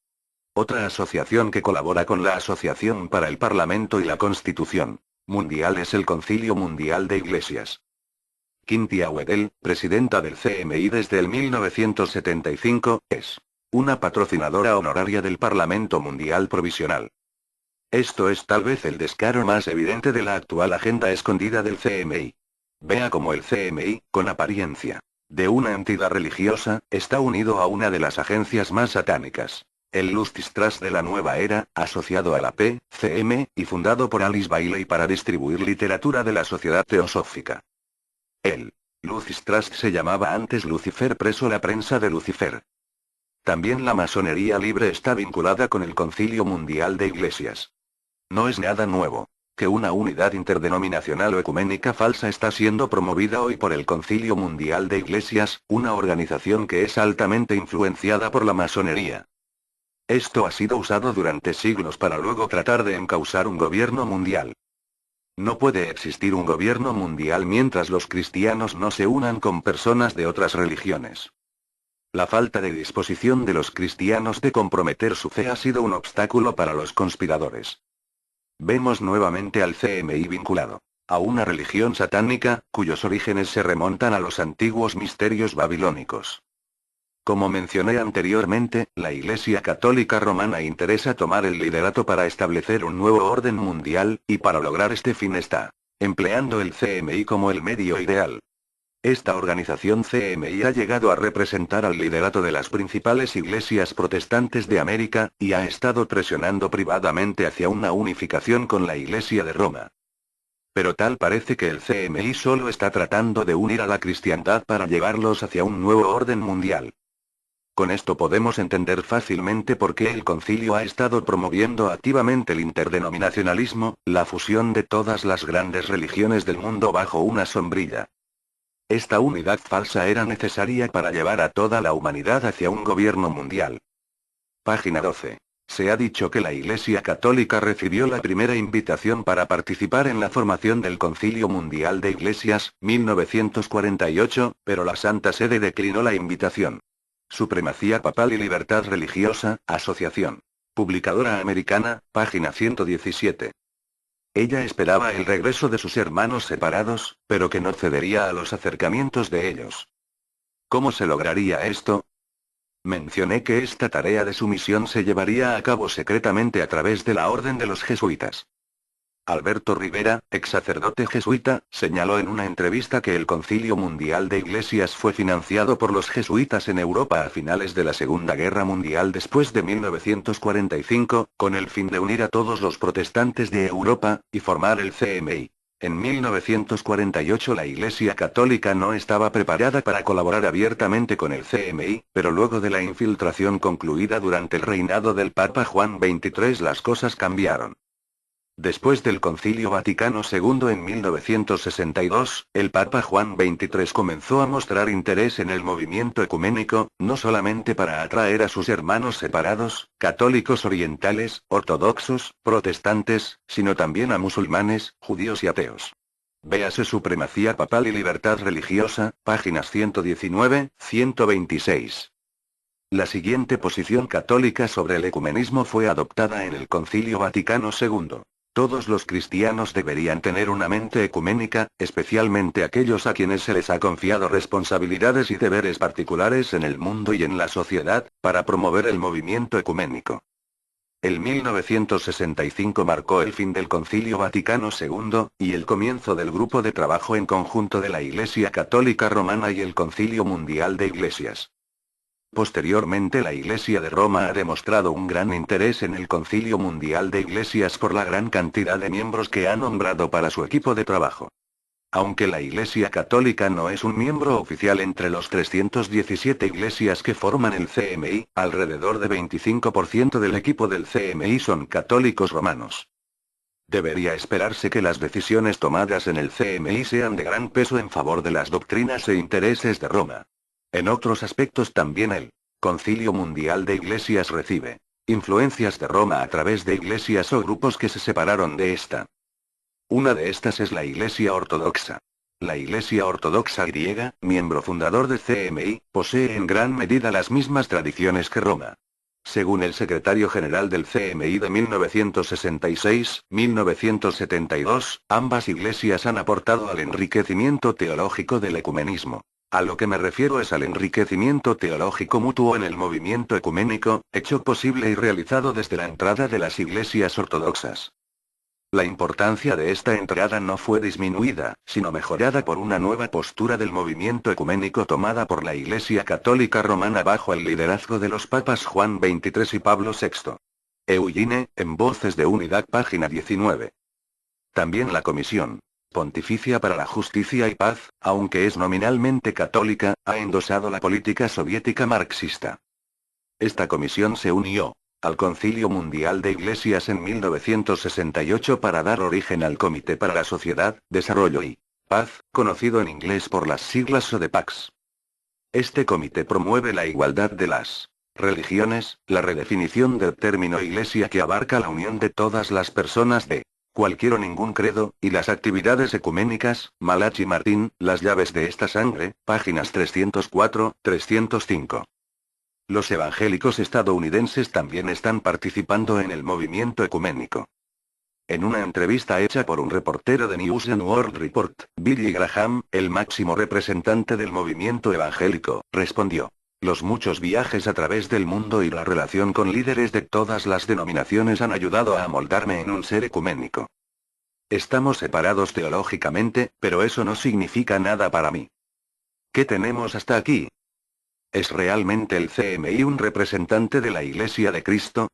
Otra asociación que colabora con la Asociación para el Parlamento y la Constitución Mundial es el Concilio Mundial de Iglesias. Cynthia Wedel, presidenta del CMI desde el 1975, es una patrocinadora honoraria del Parlamento Mundial Provisional. Esto es tal vez el descaro más evidente de la actual agenda escondida del CMI. Vea cómo el CMI, con apariencia de una entidad religiosa, está unido a una de las agencias más satánicas. El Lucis Trust de la nueva era, asociado a la PCM, y fundado por Alice Bailey para distribuir literatura de la sociedad teosófica. El Lucis Trust se llamaba antes Lucifer Press o la prensa de Lucifer. También la masonería libre está vinculada con el Concilio Mundial de Iglesias. No es nada nuevo que una unidad interdenominacional o ecuménica falsa está siendo promovida hoy por el Concilio Mundial de Iglesias, una organización que es altamente influenciada por la masonería. Esto ha sido usado durante siglos para luego tratar de encausar un gobierno mundial. No puede existir un gobierno mundial mientras los cristianos no se unan con personas de otras religiones. La falta de disposición de los cristianos de comprometer su fe ha sido un obstáculo para los conspiradores. Vemos nuevamente al CMI vinculado a una religión satánica, cuyos orígenes se remontan a los antiguos misterios babilónicos. Como mencioné anteriormente, la Iglesia Católica Romana interesa tomar el liderato para establecer un nuevo orden mundial, y para lograr este fin está empleando el CMI como el medio ideal. Esta organización CMI ha llegado a representar al liderato de las principales iglesias protestantes de América, y ha estado presionando privadamente hacia una unificación con la Iglesia de Roma. Pero tal parece que el CMI solo está tratando de unir a la cristiandad para llevarlos hacia un nuevo orden mundial. Con esto podemos entender fácilmente por qué el concilio ha estado promoviendo activamente el interdenominacionalismo, la fusión de todas las grandes religiones del mundo bajo una sombrilla. Esta unidad falsa era necesaria para llevar a toda la humanidad hacia un gobierno mundial. Página 12. Se ha dicho que la Iglesia Católica recibió la primera invitación para participar en la formación del Concilio Mundial de Iglesias, 1948, pero la Santa Sede declinó la invitación. Supremacía Papal y Libertad Religiosa, Asociación Publicadora Americana, página 117. Ella esperaba el regreso de sus hermanos separados, pero que no cedería a los acercamientos de ellos. ¿Cómo se lograría esto? Mencioné que esta tarea de sumisión se llevaría a cabo secretamente a través de la Orden de los Jesuitas. Alberto Rivera, ex sacerdote jesuita, señaló en una entrevista que el Concilio Mundial de Iglesias fue financiado por los jesuitas en Europa a finales de la Segunda Guerra Mundial después de 1945, con el fin de unir a todos los protestantes de Europa, y formar el CMI. En 1948 la Iglesia Católica no estaba preparada para colaborar abiertamente con el CMI, pero luego de la infiltración concluida durante el reinado del Papa Juan XXIII las cosas cambiaron. Después del Concilio Vaticano II en 1962, el Papa Juan XXIII comenzó a mostrar interés en el movimiento ecuménico, no solamente para atraer a sus hermanos separados, católicos orientales, ortodoxos, protestantes, sino también a musulmanes, judíos y ateos. Véase Supremacía Papal y Libertad Religiosa, páginas 119-126. La siguiente posición católica sobre el ecumenismo fue adoptada en el Concilio Vaticano II. Todos los cristianos deberían tener una mente ecuménica, especialmente aquellos a quienes se les ha confiado responsabilidades y deberes particulares en el mundo y en la sociedad, para promover el movimiento ecuménico. El 1965 marcó el fin del Concilio Vaticano II, y el comienzo del grupo de trabajo en conjunto de la Iglesia Católica Romana y el Concilio Mundial de Iglesias. Posteriormente la Iglesia de Roma ha demostrado un gran interés en el Concilio Mundial de Iglesias por la gran cantidad de miembros que ha nombrado para su equipo de trabajo. Aunque la Iglesia Católica no es un miembro oficial entre los 317 iglesias que forman el CMI, alrededor de 25% del equipo del CMI son católicos romanos. Debería esperarse que las decisiones tomadas en el CMI sean de gran peso en favor de las doctrinas e intereses de Roma. En otros aspectos también el Concilio Mundial de Iglesias recibe influencias de Roma a través de iglesias o grupos que se separaron de esta. Una de estas es la Iglesia Ortodoxa. La Iglesia Ortodoxa griega, miembro fundador de CMI, posee en gran medida las mismas tradiciones que Roma. Según el secretario general del CMI de 1966-1972, ambas iglesias han aportado al enriquecimiento teológico del ecumenismo. A lo que me refiero es al enriquecimiento teológico mutuo en el movimiento ecuménico, hecho posible y realizado desde la entrada de las iglesias ortodoxas. La importancia de esta entrada no fue disminuida, sino mejorada por una nueva postura del movimiento ecuménico tomada por la Iglesia Católica Romana bajo el liderazgo de los papas Juan XXIII y Pablo VI. Eugene, en Voces de Unidad, página 19. También la Comisión Pontificia para la Justicia y Paz, aunque es nominalmente católica, ha endosado la política soviética marxista. Esta comisión se unió al Concilio Mundial de Iglesias en 1968 para dar origen al Comité para la Sociedad, Desarrollo y Paz, conocido en inglés por las siglas SODEPAX. Este comité promueve la igualdad de las religiones, la redefinición del término iglesia que abarca la unión de todas las personas de cualquier o ningún credo, y las actividades ecuménicas. Malachi Martín, Las llaves de esta sangre, páginas 304-305. Los evangélicos estadounidenses también están participando en el movimiento ecuménico. En una entrevista hecha por un reportero de News and World Report, Billy Graham, el máximo representante del movimiento evangélico, respondió: los muchos viajes a través del mundo y la relación con líderes de todas las denominaciones han ayudado a amoldarme en un ser ecuménico. Estamos separados teológicamente, pero eso no significa nada para mí. ¿Qué tenemos hasta aquí? ¿Es realmente el CMI un representante de la Iglesia de Cristo?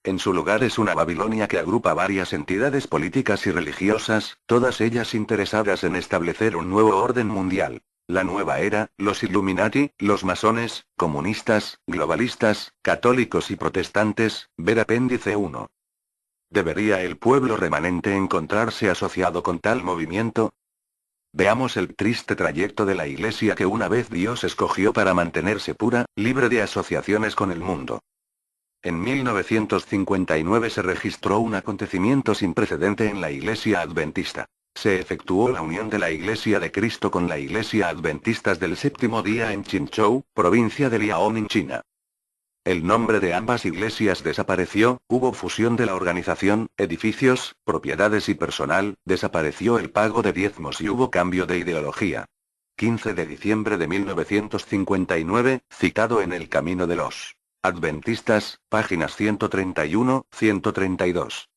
En su lugar es una Babilonia que agrupa varias entidades políticas y religiosas, todas ellas interesadas en establecer un nuevo orden mundial. La nueva era, los Illuminati, los masones, comunistas, globalistas, católicos y protestantes, ver apéndice 1. ¿Debería el pueblo remanente encontrarse asociado con tal movimiento? Veamos el triste trayecto de la Iglesia que una vez Dios escogió para mantenerse pura, libre de asociaciones con el mundo. En 1959 se registró un acontecimiento sin precedente en la Iglesia Adventista. Se efectuó la unión de la Iglesia de Cristo con la Iglesia Adventistas del Séptimo Día en Qinzhou, provincia de Liaoning, China. El nombre de ambas iglesias desapareció, hubo fusión de la organización, edificios, propiedades y personal, desapareció el pago de diezmos y hubo cambio de ideología. 15 de diciembre de 1959, citado en El Camino de los Adventistas, páginas 131-132.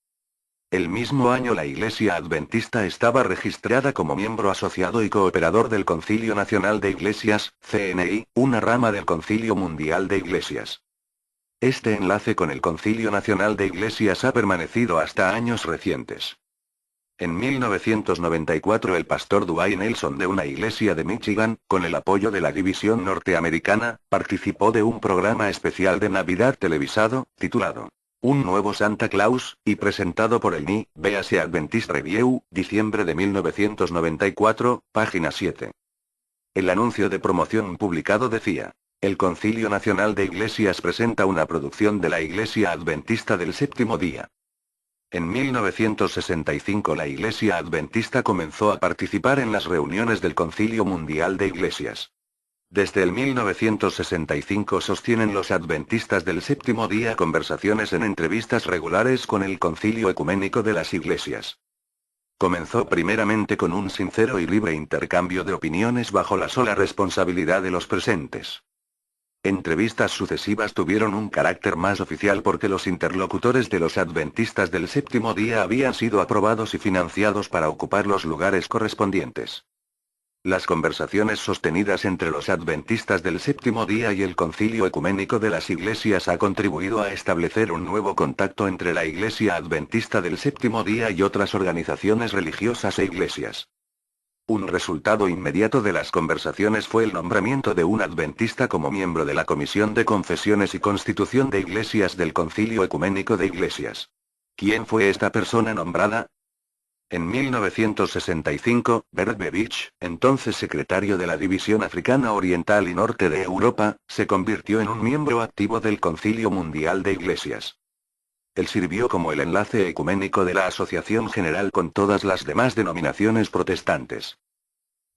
El mismo año la Iglesia Adventista estaba registrada como miembro asociado y cooperador del Concilio Nacional de Iglesias, CNI, una rama del Concilio Mundial de Iglesias. Este enlace con el Concilio Nacional de Iglesias ha permanecido hasta años recientes. En 1994 el pastor Dwayne Nelson de una iglesia de Michigan, con el apoyo de la división norteamericana, participó de un programa especial de Navidad televisado, titulado Un nuevo Santa Claus, y presentado por el NIBS Adventist Review, diciembre de 1994, página 7. El anuncio de promoción publicado decía: el Concilio Nacional de Iglesias presenta una producción de la Iglesia Adventista del Séptimo Día. En 1965 la Iglesia Adventista comenzó a participar en las reuniones del Concilio Mundial de Iglesias. Desde el 1965 sostienen los Adventistas del Séptimo Día conversaciones en entrevistas regulares con el Concilio Ecuménico de las Iglesias. Comenzó primeramente con un sincero y libre intercambio de opiniones bajo la sola responsabilidad de los presentes. Entrevistas sucesivas tuvieron un carácter más oficial porque los interlocutores de los Adventistas del Séptimo Día habían sido aprobados y financiados para ocupar los lugares correspondientes. Las conversaciones sostenidas entre los Adventistas del Séptimo Día y el Concilio Ecuménico de las Iglesias ha contribuido a establecer un nuevo contacto entre la Iglesia Adventista del Séptimo Día y otras organizaciones religiosas e iglesias. Un resultado inmediato de las conversaciones fue el nombramiento de un adventista como miembro de la Comisión de Confesiones y Constitución de Iglesias del Concilio Ecuménico de Iglesias. ¿Quién fue esta persona nombrada? En 1965, Bert Beveridge, entonces secretario de la División Africana Oriental y Norte de Europa, se convirtió en un miembro activo del Concilio Mundial de Iglesias. Él sirvió como el enlace ecuménico de la Asociación General con todas las demás denominaciones protestantes.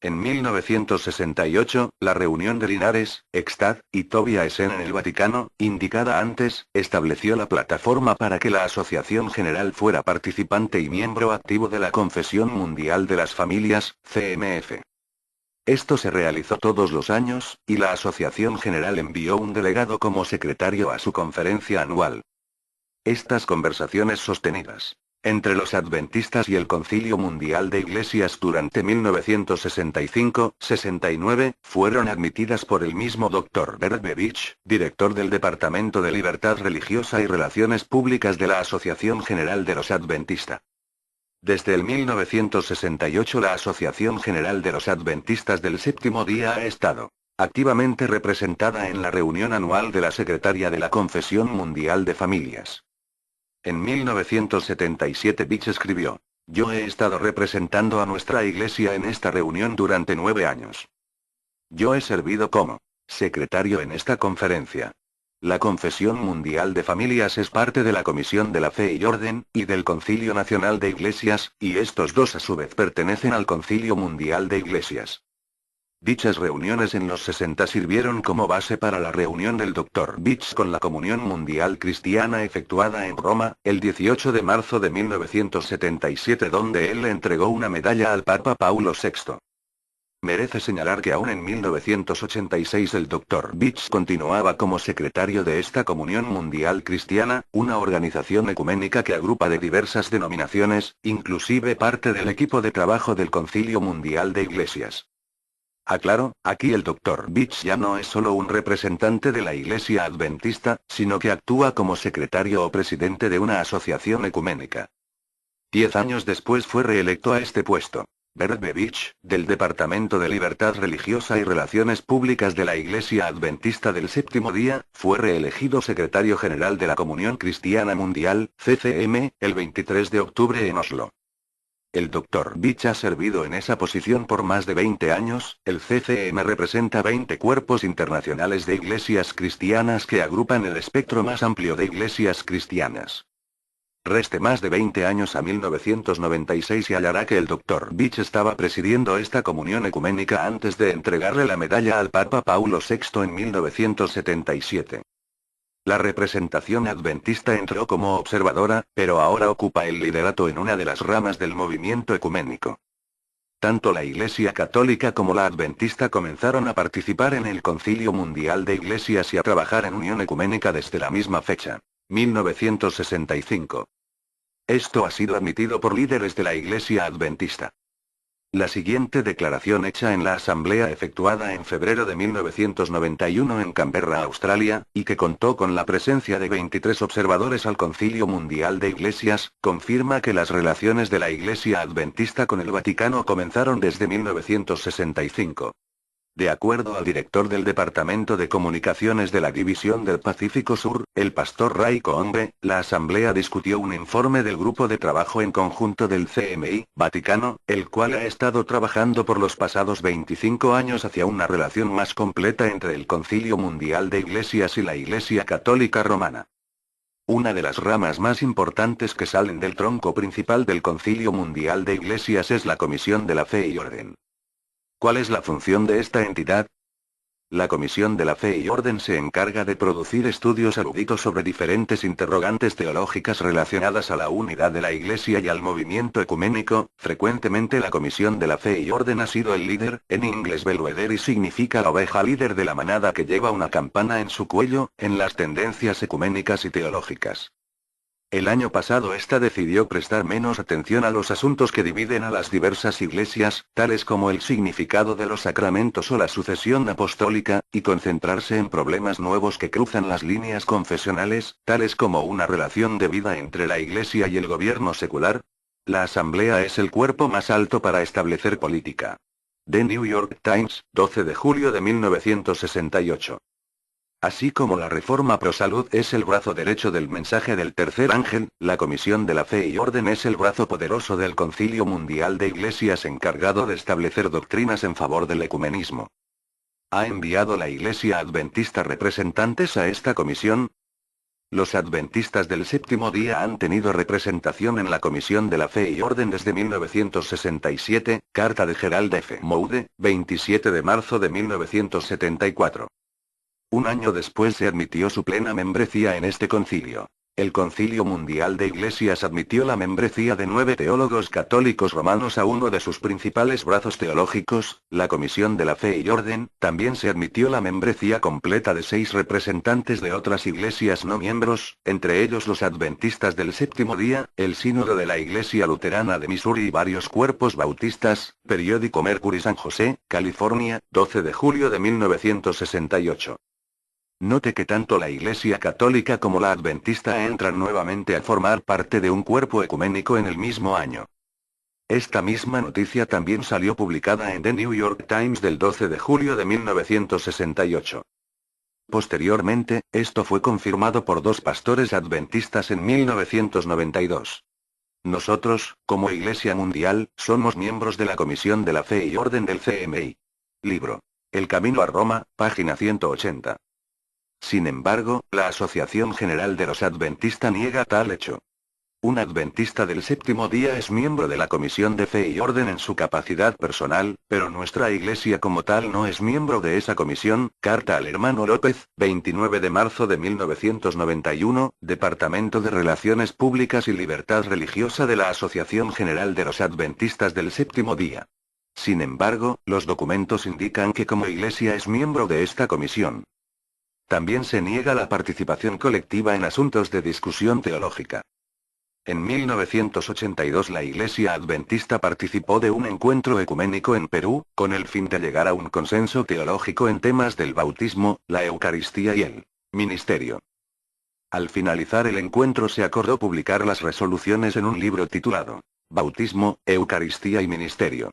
En 1968, la reunión de Linares, Ekstad, y Tobia Essen en el Vaticano, indicada antes, estableció la plataforma para que la Asociación General fuera participante y miembro activo de la Confesión Mundial de las Familias, CMF. Esto se realizó todos los años, y la Asociación General envió un delegado como secretario a su conferencia anual. Estas conversaciones sostenidas entre los adventistas y el Concilio Mundial de Iglesias durante 1965-69, fueron admitidas por el mismo Dr. Bert Beveridge, director del Departamento de Libertad Religiosa y Relaciones Públicas de la Asociación General de los Adventistas. Desde el 1968 la Asociación General de los Adventistas del Séptimo Día ha estado activamente representada en la reunión anual de la Secretaría de la Confesión Mundial de Familias. En 1977 Beach escribió: yo he estado representando a nuestra iglesia en esta reunión durante 9 años. Yo he servido como secretario en esta conferencia. La Confesión Mundial de Familias es parte de la Comisión de la Fe y Orden, y del Concilio Nacional de Iglesias, y estos dos a su vez pertenecen al Concilio Mundial de Iglesias. Dichas reuniones en los 60 sirvieron como base para la reunión del Dr. Beach con la Comunión Mundial Cristiana efectuada en Roma, el 18 de marzo de 1977, donde él le entregó una medalla al Papa Paulo VI. Merece señalar que aún en 1986 el Dr. Beach continuaba como secretario de esta Comunión Mundial Cristiana, una organización ecuménica que agrupa de diversas denominaciones, inclusive parte del equipo de trabajo del Concilio Mundial de Iglesias. Aclaro, aquí el Dr. Beach ya no es solo un representante de la Iglesia Adventista, sino que actúa como secretario o presidente de una asociación ecuménica. 10 años después fue reelecto a este puesto. Bert Beveridge, del Departamento de Libertad Religiosa y Relaciones Públicas de la Iglesia Adventista del Séptimo Día, fue reelegido secretario general de la Comunión Cristiana Mundial, CCM, el 23 de octubre en Oslo. El Dr. Beach ha servido en esa posición por más de 20 años. El CCM representa 20 cuerpos internacionales de iglesias cristianas que agrupan el espectro más amplio de iglesias cristianas. Reste más de 20 años a 1996 y hallará que el Dr. Beach estaba presidiendo esta comunión ecuménica antes de entregarle la medalla al Papa Paulo VI en 1977. La representación adventista entró como observadora, pero ahora ocupa el liderato en una de las ramas del movimiento ecuménico. Tanto la Iglesia Católica como la Adventista comenzaron a participar en el Concilio Mundial de Iglesias y a trabajar en unión ecuménica desde la misma fecha, 1965. Esto ha sido admitido por líderes de la Iglesia Adventista. La siguiente declaración hecha en la asamblea efectuada en febrero de 1991 en Canberra, Australia, y que contó con la presencia de 23 observadores al Concilio Mundial de Iglesias, confirma que las relaciones de la Iglesia Adventista con el Vaticano comenzaron desde 1965. De acuerdo al director del Departamento de Comunicaciones de la División del Pacífico Sur, el pastor Ray Coombe, la asamblea discutió un informe del Grupo de Trabajo en Conjunto del CMI, Vaticano, el cual ha estado trabajando por los pasados 25 años hacia una relación más completa entre el Concilio Mundial de Iglesias y la Iglesia Católica Romana. Una de las ramas más importantes que salen del tronco principal del Concilio Mundial de Iglesias es la Comisión de la Fe y Orden. ¿Cuál es la función de esta entidad? La Comisión de la Fe y Orden se encarga de producir estudios eruditos sobre diferentes interrogantes teológicas relacionadas a la unidad de la Iglesia y al movimiento ecuménico. Frecuentemente la Comisión de la Fe y Orden ha sido el líder, en inglés bellwether, y significa la oveja líder de la manada que lleva una campana en su cuello, en las tendencias ecuménicas y teológicas. El año pasado esta decidió prestar menos atención a los asuntos que dividen a las diversas iglesias, tales como el significado de los sacramentos o la sucesión apostólica, y concentrarse en problemas nuevos que cruzan las líneas confesionales, tales como una relación de vida entre la iglesia y el gobierno secular. La asamblea es el cuerpo más alto para establecer política. The New York Times, 12 de julio de 1968. Así como la reforma pro salud es el brazo derecho del mensaje del tercer ángel, la Comisión de la Fe y Orden es el brazo poderoso del Concilio Mundial de Iglesias encargado de establecer doctrinas en favor del ecumenismo. ¿Ha enviado la Iglesia Adventista representantes a esta comisión? Los adventistas del séptimo día han tenido representación en la Comisión de la Fe y Orden desde 1967, carta de Gerald F. Moody, 27 de marzo de 1974. Un año después se admitió su plena membresía en este concilio. El Concilio Mundial de Iglesias admitió la membresía de 9 teólogos católicos romanos a uno de sus principales brazos teológicos, la Comisión de la Fe y Orden. También se admitió la membresía completa de 6 representantes de otras iglesias no miembros, entre ellos los adventistas del séptimo día, el Sínodo de la Iglesia Luterana de Missouri y varios cuerpos bautistas. Periódico Mercury, San José, California, 12 de julio de 1968. Note que tanto la Iglesia Católica como la Adventista entran nuevamente a formar parte de un cuerpo ecuménico en el mismo año. Esta misma noticia también salió publicada en The New York Times del 12 de julio de 1968. Posteriormente, esto fue confirmado por 2 pastores adventistas en 1992. Nosotros, como Iglesia Mundial, somos miembros de la Comisión de la Fe y Orden del CMI. Libro. El Camino a Roma, página 180. Sin embargo, la Asociación General de los Adventistas niega tal hecho. Un adventista del séptimo día es miembro de la Comisión de Fe y Orden en su capacidad personal, pero nuestra iglesia como tal no es miembro de esa comisión. Carta al hermano López, 29 de marzo de 1991, Departamento de Relaciones Públicas y Libertad Religiosa de la Asociación General de los Adventistas del séptimo día. Sin embargo, los documentos indican que como iglesia es miembro de esta comisión. También se niega la participación colectiva en asuntos de discusión teológica. En 1982 la Iglesia Adventista participó de un encuentro ecuménico en Perú, con el fin de llegar a un consenso teológico en temas del bautismo, la Eucaristía y el ministerio. Al finalizar el encuentro se acordó publicar las resoluciones en un libro titulado Bautismo, Eucaristía y Ministerio.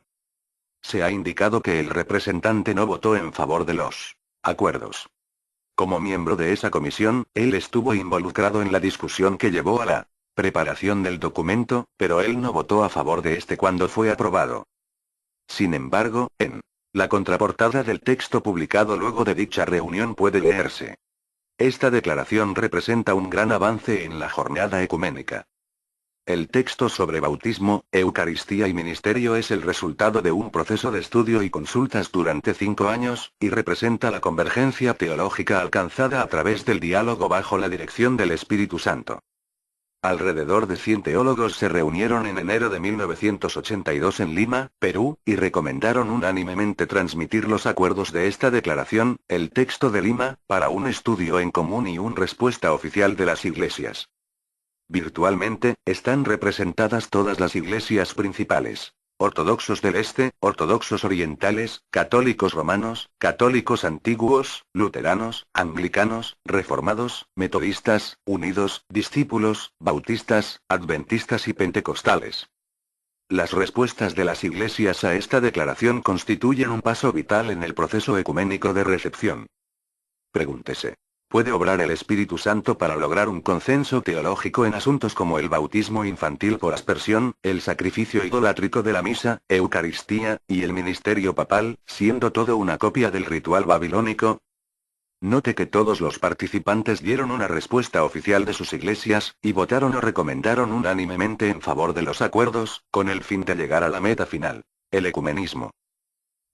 Se ha indicado que el representante no votó en favor de los acuerdos. Como miembro de esa comisión, él estuvo involucrado en la discusión que llevó a la preparación del documento, pero él no votó a favor de este cuando fue aprobado. Sin embargo, en la contraportada del texto publicado luego de dicha reunión puede leerse: esta declaración representa un gran avance en la jornada ecuménica. El texto sobre bautismo, Eucaristía y ministerio es el resultado de un proceso de estudio y consultas durante 5 años, y representa la convergencia teológica alcanzada a través del diálogo bajo la dirección del Espíritu Santo. Alrededor de 100 teólogos se reunieron en enero de 1982 en Lima, Perú, y recomendaron unánimemente transmitir los acuerdos de esta declaración, el texto de Lima, para un estudio en común y una respuesta oficial de las iglesias. Virtualmente, están representadas todas las iglesias principales. Ortodoxos del Este, ortodoxos orientales, católicos romanos, católicos antiguos, luteranos, anglicanos, reformados, metodistas, unidos, discípulos, bautistas, adventistas y pentecostales. Las respuestas de las iglesias a esta declaración constituyen un paso vital en el proceso ecuménico de recepción. Pregúntese. ¿Puede obrar el Espíritu Santo para lograr un consenso teológico en asuntos como el bautismo infantil por aspersión, el sacrificio idolátrico de la misa, Eucaristía, y el ministerio papal, siendo todo una copia del ritual babilónico? Note que todos los participantes dieron una respuesta oficial de sus iglesias, y votaron o recomendaron unánimemente en favor de los acuerdos, con el fin de llegar a la meta final: el ecumenismo.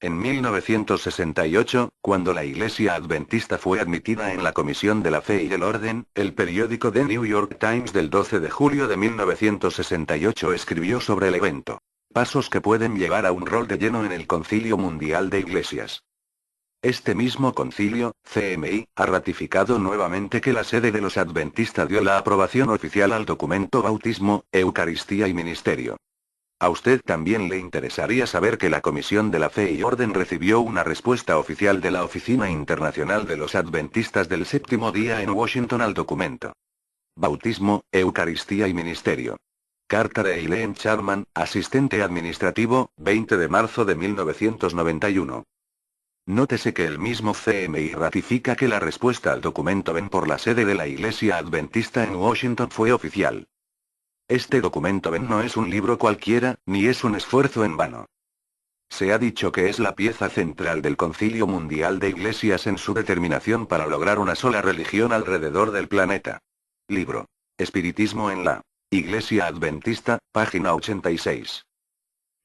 En 1968, cuando la Iglesia Adventista fue admitida en la Comisión de la Fe y el Orden, el periódico The New York Times del 12 de julio de 1968 escribió sobre el evento: pasos que pueden llevar a un rol de lleno en el Concilio Mundial de Iglesias. Este mismo concilio, CMI, ha ratificado nuevamente que la sede de los Adventistas dio la aprobación oficial al documento Bautismo, Eucaristía y Ministerio. A usted también le interesaría saber que la Comisión de la Fe y Orden recibió una respuesta oficial de la Oficina Internacional de los Adventistas del Séptimo Día en Washington al documento Bautismo, Eucaristía y Ministerio. Carta de Eileen Chapman, asistente administrativo, 20 de marzo de 1991. Nótese que el mismo CMI ratifica que la respuesta al documento Ben por la sede de la Iglesia Adventista en Washington fue oficial. Este documento Ben no es un libro cualquiera, ni es un esfuerzo en vano. Se ha dicho que es la pieza central del Concilio Mundial de Iglesias en su determinación para lograr una sola religión alrededor del planeta. Libro. Espiritismo en la Iglesia Adventista, página 86.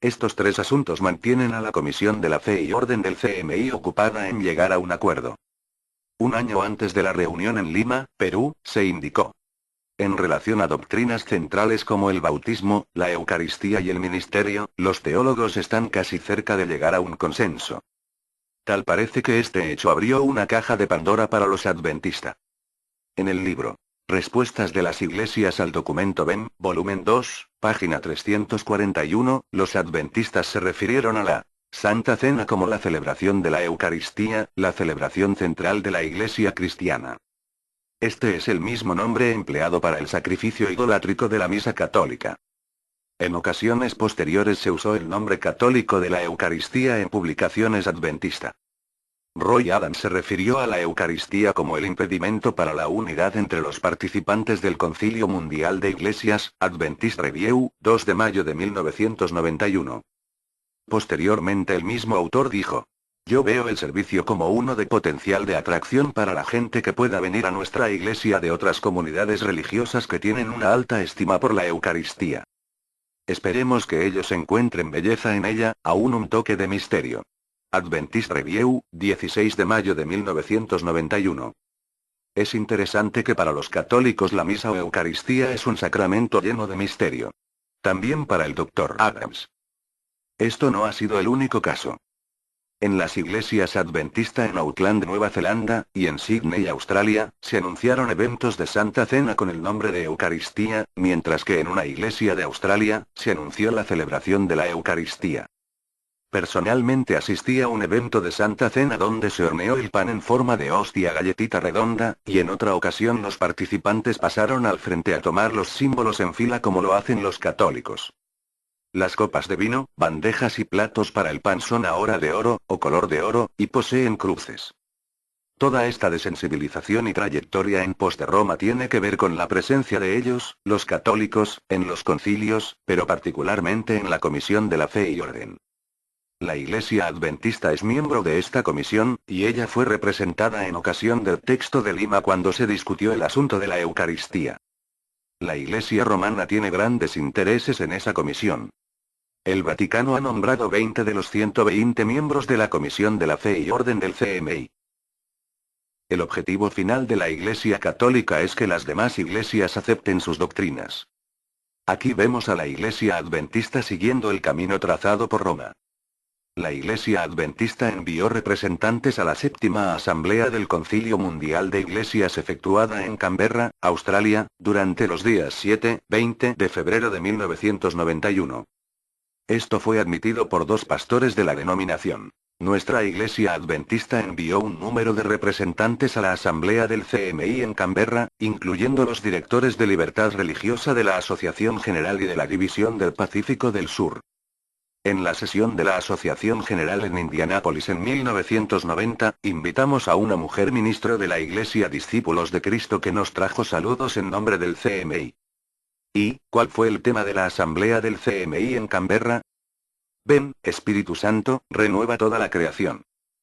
Estos tres asuntos mantienen a la Comisión de la Fe y Orden del CMI ocupada en llegar a un acuerdo. Un año antes de la reunión en Lima, Perú, se indicó: en relación a doctrinas centrales como el bautismo, la Eucaristía y el ministerio, los teólogos están casi cerca de llegar a un consenso. Tal parece que este hecho abrió una caja de Pandora para los adventistas. En el libro Respuestas de las Iglesias al documento Ben, volumen 2, página 341, los adventistas se refirieron a la Santa Cena como la celebración de la Eucaristía, la celebración central de la Iglesia cristiana. Este es el mismo nombre empleado para el sacrificio idolátrico de la misa católica. En ocasiones posteriores se usó el nombre católico de la Eucaristía en publicaciones adventista. Roy Adams se refirió a la Eucaristía como el impedimento para la unidad entre los participantes del Concilio Mundial de Iglesias, Adventist Review, 2 de mayo de 1991. Posteriormente el mismo autor dijo: yo veo el servicio como uno de potencial de atracción para la gente que pueda venir a nuestra iglesia de otras comunidades religiosas que tienen una alta estima por la Eucaristía. Esperemos que ellos encuentren belleza en ella, aún un toque de misterio. Adventist Review, 16 de mayo de 1991. Es interesante que para los católicos la misa o Eucaristía es un sacramento lleno de misterio. También para el Dr. Adams. Esto no ha sido el único caso. En las iglesias adventistas en Auckland, Nueva Zelanda, y en Sydney, Australia, se anunciaron eventos de Santa Cena con el nombre de Eucaristía, mientras que en una iglesia de Australia, se anunció la celebración de la Eucaristía. Personalmente asistí a un evento de Santa Cena donde se horneó el pan en forma de hostia galletita redonda, y en otra ocasión los participantes pasaron al frente a tomar los símbolos en fila como lo hacen los católicos. Las copas de vino, bandejas y platos para el pan son ahora de oro, o color de oro, y poseen cruces. Toda esta desensibilización y trayectoria en pos de Roma tiene que ver con la presencia de ellos, los católicos, en los concilios, pero particularmente en la Comisión de la Fe y Orden. La Iglesia Adventista es miembro de esta comisión, y ella fue representada en ocasión del texto de Lima cuando se discutió el asunto de la Eucaristía. La Iglesia romana tiene grandes intereses en esa comisión. El Vaticano ha nombrado 20 de los 120 miembros de la Comisión de la Fe y Orden del CMI. El objetivo final de la Iglesia Católica es que las demás iglesias acepten sus doctrinas. Aquí vemos a la Iglesia Adventista siguiendo el camino trazado por Roma. La Iglesia Adventista envió representantes a la séptima asamblea del Concilio Mundial de Iglesias efectuada en Canberra, Australia, durante los días 7, 20 de febrero de 1991. Esto fue admitido por 2 pastores de la denominación. Nuestra Iglesia Adventista envió un número de representantes a la asamblea del CMI en Canberra, incluyendo los directores de Libertad Religiosa de la Asociación General y de la División del Pacífico del Sur. En la sesión de la Asociación General en Indianápolis en 1990, invitamos a una mujer ministro de la Iglesia Discípulos de Cristo que nos trajo saludos en nombre del CMI. ¿Y cuál fue el tema de la asamblea del CMI en Canberra? Ven, Espíritu Santo, renueva toda la creación.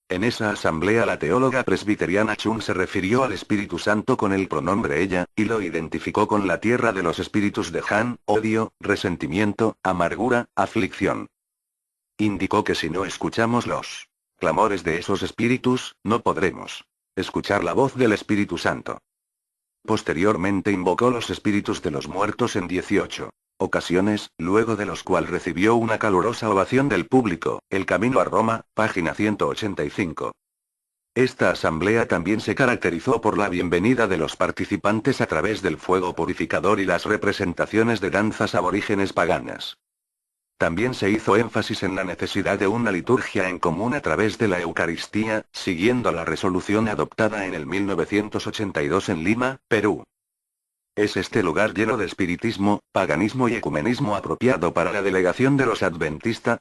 En esa asamblea la teóloga presbiteriana Chung se refirió al Espíritu Santo con el pronombre ella, y lo identificó con la tierra de los espíritus de Han, odio, resentimiento, amargura, aflicción. Indicó que si no escuchamos los clamores de esos espíritus, no podremos escuchar la voz del Espíritu Santo. Posteriormente invocó los espíritus de los muertos en 18 ocasiones, luego de los cuales recibió una calurosa ovación del público. El camino a Roma, página 185. Esta asamblea también se caracterizó por la bienvenida de los participantes a través del fuego purificador y las representaciones de danzas aborígenes paganas. También se hizo énfasis en la necesidad de una liturgia en común a través de la Eucaristía, siguiendo la resolución adoptada en el 1982 en Lima, Perú. ¿Es este lugar lleno de espiritismo, paganismo y ecumenismo apropiado para la delegación de los adventistas?